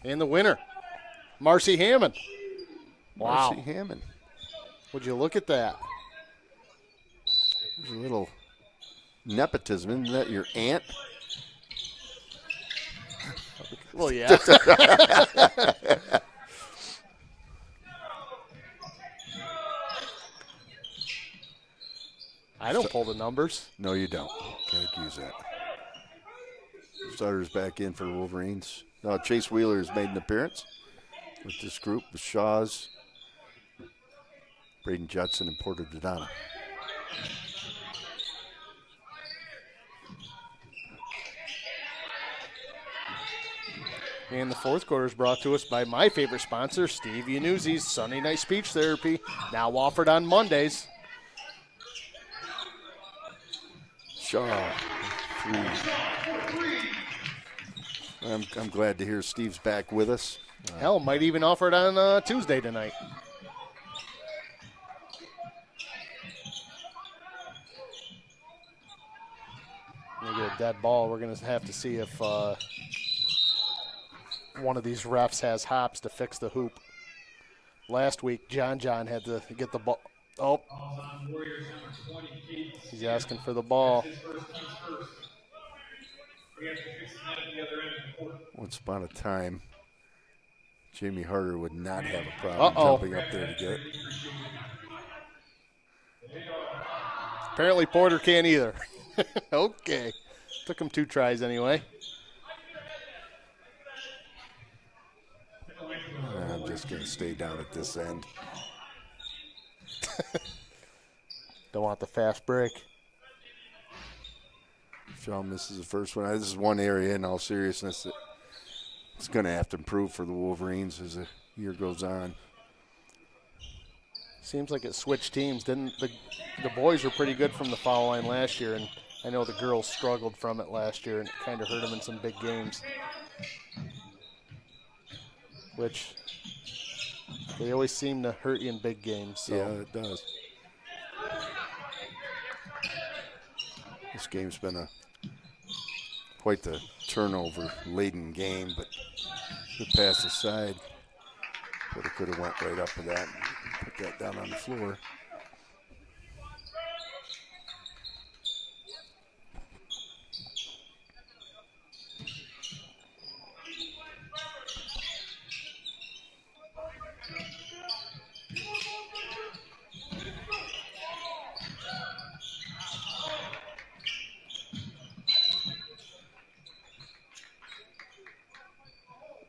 S2: And the winner, Marcy Hammond. Wow.
S1: Marcy Hammond.
S2: Would you look at that?
S1: There's a little nepotism. Isn't that your aunt?
S2: Well, yeah. I don't pull the numbers.
S1: No, you don't. Can't use that. Starters back in for the Wolverines. Chase Wheeler has made an appearance with this group, the Shaws, Braden Judson, and Porter Dodonna.
S2: And the fourth quarter is brought to us by my favorite sponsor, Steve Yanuzzi's Sunday Night Speech Therapy, now offered on Mondays.
S1: Shaw, 3. I'm glad to hear Steve's back with us.
S2: Hell, might even offer it on Tuesday tonight. We get a dead ball. We're going to have to see if one of these refs has hops to fix the hoop. Last week, John had to get the ball. Oh, he's asking for the ball.
S1: Once upon a time, Jamie Harder would not have a problem jumping up there to get it.
S2: Apparently Porter can't either. Okay. Took him 2 tries anyway.
S1: I'm just going to stay down at this end.
S2: Don't want the fast break.
S1: Shaw misses the first one. This is one area, in all seriousness, that it's going to have to improve for the Wolverines as the year goes on.
S2: Seems like it switched teams. Didn't the boys were pretty good from the foul line last year, and I know the girls struggled from it last year, and it kind of hurt them in some big games. Which they always seem to hurt you in big games. So.
S1: Yeah, it does. This game's been quite the turnover-laden game, but good pass aside. Porter could have went right up with that and put that down on the floor.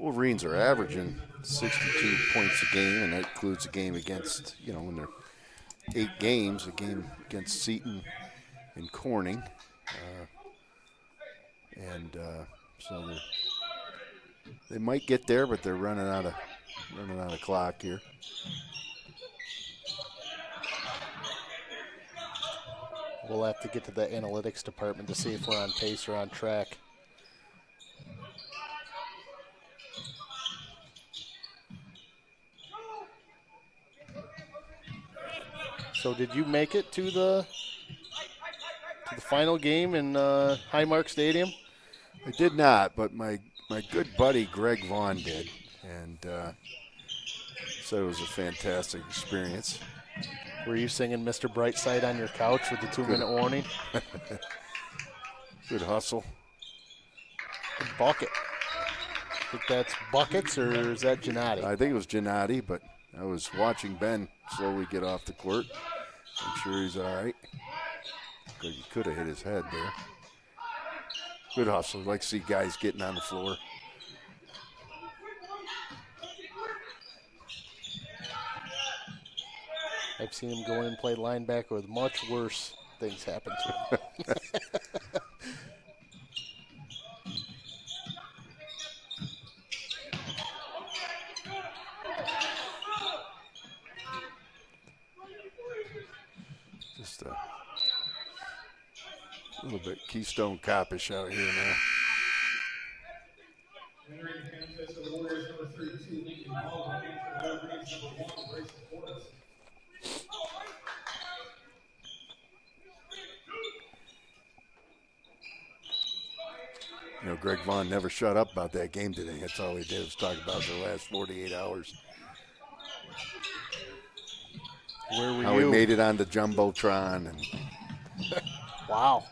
S1: Wolverines are averaging 62 points a game, and that includes a game against, when they're 8 games, a game against Seton and Corning. So they might get there, but they're running out of clock here.
S2: We'll have to get to the analytics department to see if we're on pace or on track. So did you make it to the final game in Highmark Stadium?
S1: I did not, but my good buddy Greg Vaughn did, and so it was a fantastic experience.
S2: Were you singing Mr. Brightside on your couch with the 2-minute warning?
S1: Good hustle.
S2: Good bucket. I think that's Buckets, or is that Gennady?
S1: I think it was Gennady, but I was watching Ben slowly get off the court. I'm sure he's all right. He could have hit his head there. Good hustle. Like to see guys getting on the floor.
S2: I've seen him go in and play linebacker with much worse things happen to him.
S1: Just a little bit Keystone Coppish out here now.
S3: Entering the contest for the Warriors, number 32, Lincoln Hall, looking for the Wolverines, number 1, Grayson Forrest.
S1: Greg Vaughn never shut up about that game today. That's all he did was talk about the last 48 hours.
S2: Where were
S1: How
S2: you?
S1: he made it on the Jumbotron. And
S2: wow.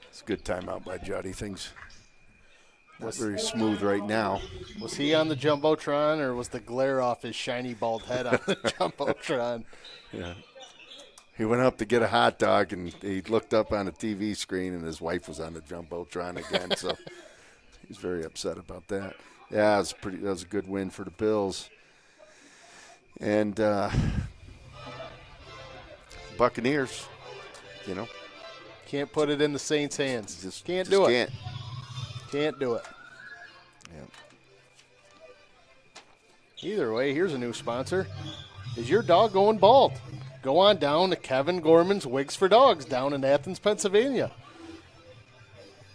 S1: it's a good timeout by Juddy. Things not very smooth right now.
S2: Was he on the Jumbotron, or was the glare off his shiny bald head on the Jumbotron?
S1: Yeah. He went up to get a hot dog, and he looked up on a TV screen, and his wife was on the Jumbotron again. So he's very upset about that. Yeah, that was a good win for the Bills. And Buccaneers,
S2: Can't put it in the Saints' hands.
S1: just
S2: Can't
S1: just
S2: do it.
S1: can't.
S2: Can't do it.
S1: Yeah.
S2: Either way, here's a new sponsor. Is your dog going bald? Go on down to Kevin Gorman's Wigs for Dogs down in Athens, Pennsylvania.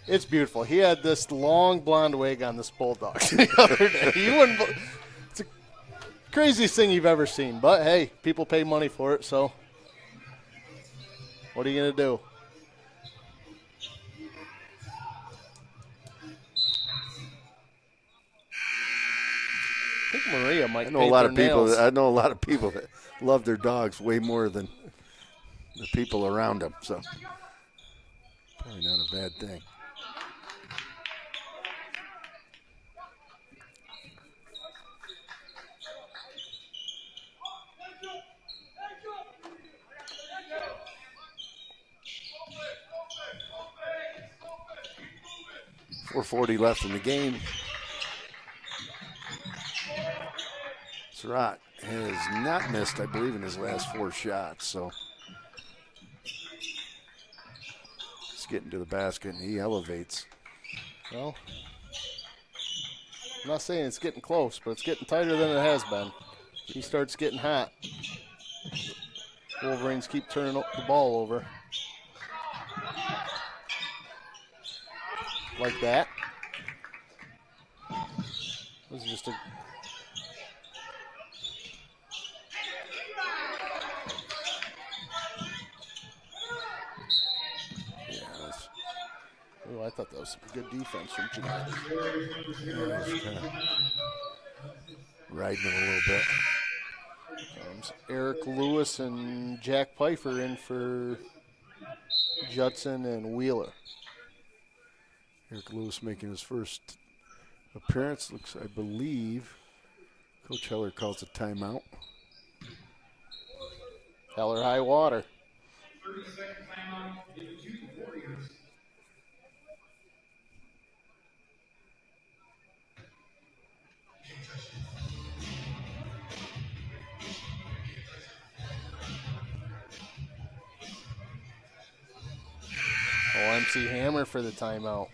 S2: It's beautiful. He had this long blonde wig on this bulldog the other day. It's the craziest thing you've ever seen. But, hey, people pay money for it, so what are you going to do? I think Maria might
S1: I know a lot of people that love their dogs way more than the people around them. So probably not a bad thing. .440 left in the game. Surratt has not missed, I believe, in his last 4 shots. So he's getting to the basket, and he elevates.
S2: Well, I'm not saying it's getting close, but it's getting tighter than it has been. He starts getting hot. Wolverines keep turning the ball over. Like that. This is just a... Oh, I thought that was some good defense from Chenango.
S1: Riding him a little bit.
S2: Eric Lewis and Jack Pfeiffer in for Judson and Wheeler.
S1: Eric Lewis making his first appearance. Looks, I believe, Coach Heller calls a timeout.
S2: Heller high water.
S3: 30-second timeout given to the Warriors.
S2: MC Hammer for the timeout.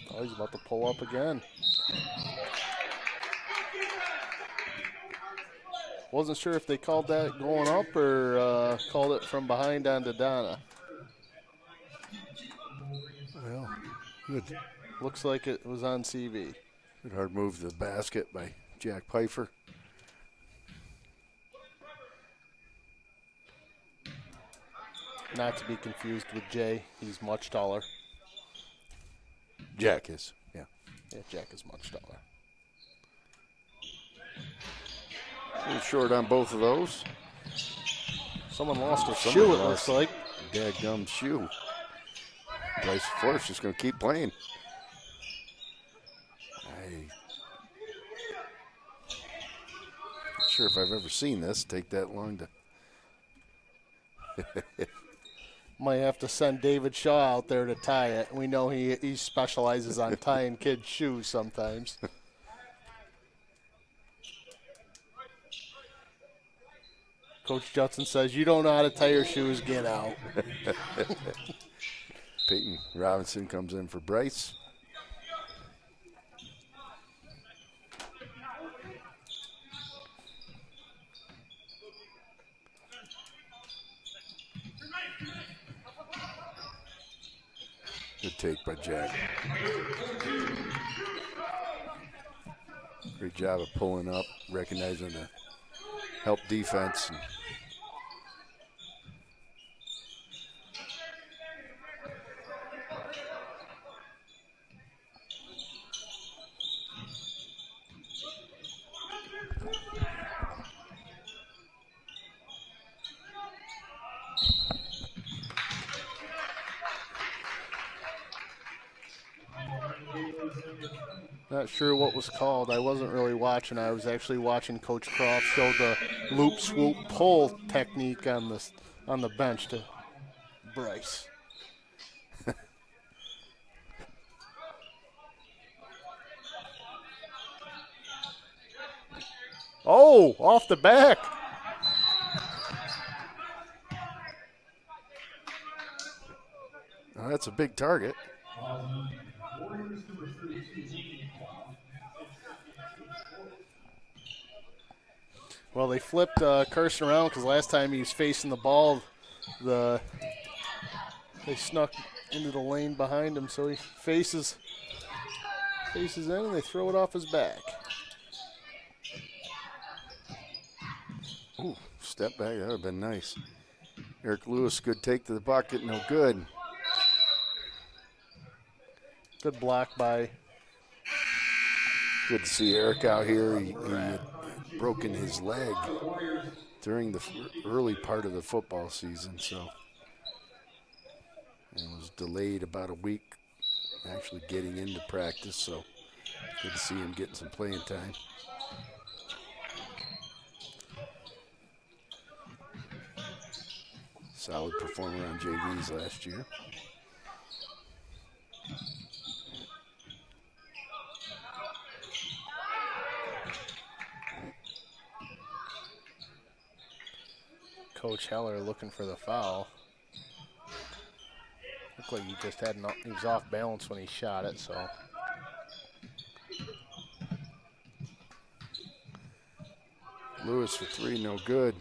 S2: Oh, he's about to pull up again. Wasn't sure if they called that going up or called it from behind onto Donna.
S1: Well, good.
S2: Looks like it was on CV.
S1: Good hard move to the basket by Jack Pfeiffer.
S2: Not to be confused with Jay. He's much taller.
S1: Jack is, yeah.
S2: Yeah, Jack is much taller.
S1: A little short on both of those.
S2: Someone lost a
S1: Someone
S2: shoe, it
S1: lost
S2: looks like.
S1: Dadgum shoe. Bryce Forrest just going to keep playing. I'm not sure if I've ever seen this take that long to.
S2: Might have to send David Shaw out there to tie it. We know he specializes on tying kids' shoes sometimes. Coach Judson says, you don't know how to tie your shoes, get out.
S1: Peyton Robinson comes in for Bryce. Good take by Jack. Great job of pulling up, recognizing the help defense.
S2: Not sure what was called. I wasn't really watching. I was actually watching Coach Croft show the loop, swoop, pull technique on the bench to Bryce. Oh, off the back.
S1: Oh, that's a big target.
S2: Well, they flipped Carson around because last time he was facing the ball, they snuck into the lane behind him, so he faces in and they throw it off his back.
S1: Ooh, step back, that would have been nice. Eric Lewis, good take to the bucket, no good.
S2: Good block by.
S1: Good to see Eric out here. He had broken his leg during the early part of the football season, so it was delayed about a week actually getting into practice, so good to see him getting some playing time. Solid performer on JVs last year.
S2: Coach Heller looking for the foul. Looked like he was off balance when he shot it, so.
S1: Lewis for three, no good.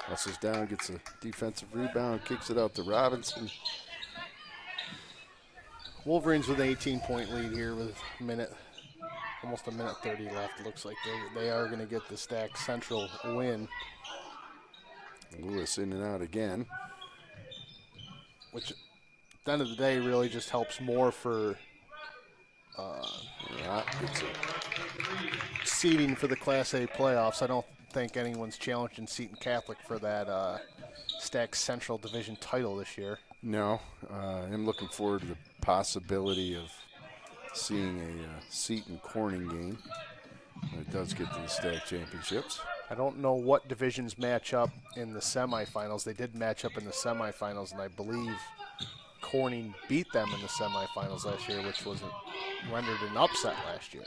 S1: Hustles down, gets a defensive rebound, kicks it out to Robinson.
S2: Wolverines with an 18-point lead here with almost a minute 30 left. Looks like they are going to get the Stack Central win.
S1: Lewis in and out again.
S2: Which, at the end of the day, really just helps more for
S1: It's
S2: seeding for the Class A playoffs. I don't think anyone's challenging Seton Catholic for that Stack Central Division title this year.
S1: No, I'm looking forward to the possibility of seeing a Seton Corning game when it does get to the Stack Championships.
S2: I don't know what divisions match up in the semifinals. They did match up in the semifinals, and I believe Corning beat them in the semifinals last year, which was rendered an upset last year.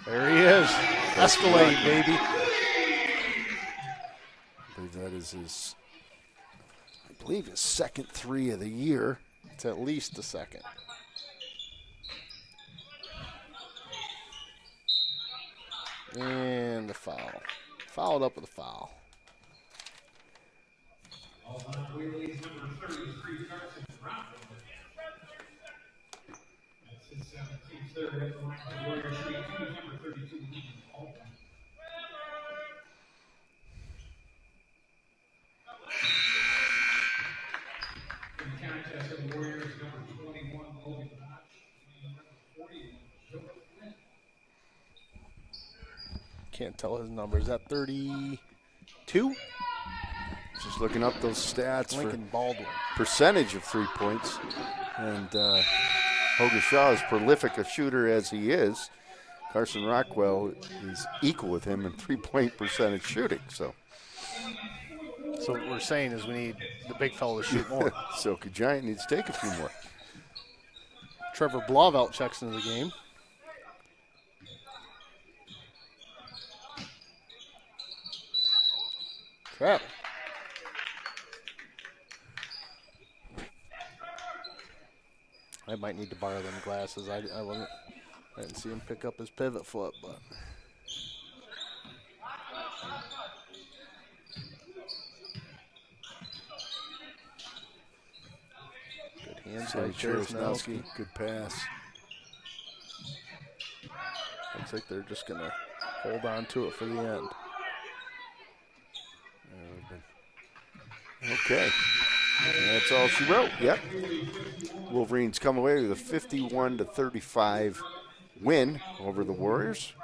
S2: There he is. Escalade, baby.
S1: I believe that is his second 3 of the year.
S2: It's at least the second. And the foul. Fouled up with a foul.
S3: That's his 17th third at the line for the Warriors, shooting number 32, Ethan Alton. In the contest of the Warriors, number 21, Logan Notch, and number 41, Joe Flynn.
S2: Can't tell his number. Is that 32?
S1: Just looking up those stats
S2: Lincoln Baldwin.
S1: for percentage of 3 points. And Hogan Shaw, as prolific a shooter as he is, Carson Rockwell is equal with him in 3-point percentage shooting. So
S2: what we're saying is we need the big fellow to shoot more.
S1: Silky Giant needs to take a few more.
S2: Trevor Blauvelt checks into the game. Trevor. I might need to borrow them glasses. I didn't see him pick up his pivot foot, but good hands by
S1: Cherosnowski, good pass.
S2: Looks like they're just gonna hold on to it for the end.
S1: Okay. That's all she wrote. Yep. Wolverines come away with a 51-35 win over the Warriors.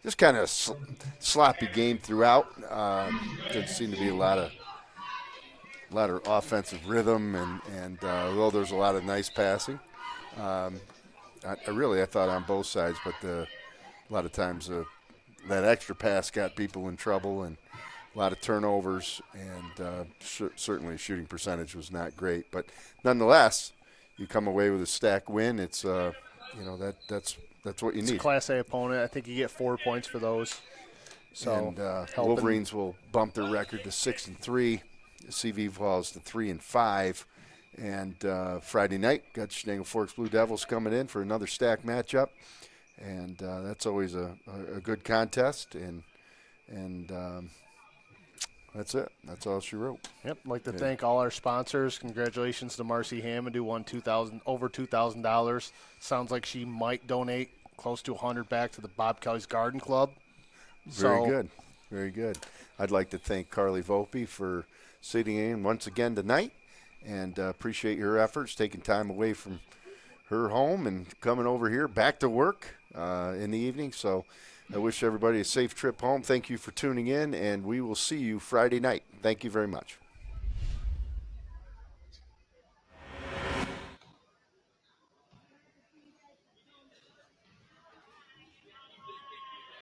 S1: Just kind of sloppy game throughout. Didn't seem to be a lot of offensive rhythm, and although there's a lot of nice passing, I thought on both sides, but a lot of times that extra pass got people in trouble, and a lot of turnovers, and certainly shooting percentage was not great. But nonetheless, you come away with a Stack win. It's that's what you need.
S2: It's a Class A opponent. I think you get 4 points for those. So
S1: and Wolverines will bump their record to 6-3. CV falls to 3-5. And Friday night, got Chenango Forks Blue Devils coming in for another Stack matchup, and that's always a good contest. And that's it. That's all she wrote.
S2: Yep. I'd like to thank all our sponsors. Congratulations to Marcy Hammond, who won over $2,000. Sounds like she might donate close to $100 back to the Bob Kelly's Garden Club.
S1: Very good. Very good. I'd like to thank Carly Volpe for sitting in once again tonight, and appreciate your efforts, taking time away from her home and coming over here back to work in the evening. So I wish everybody a safe trip home. Thank you for tuning in, and we will see you Friday night. Thank you very much.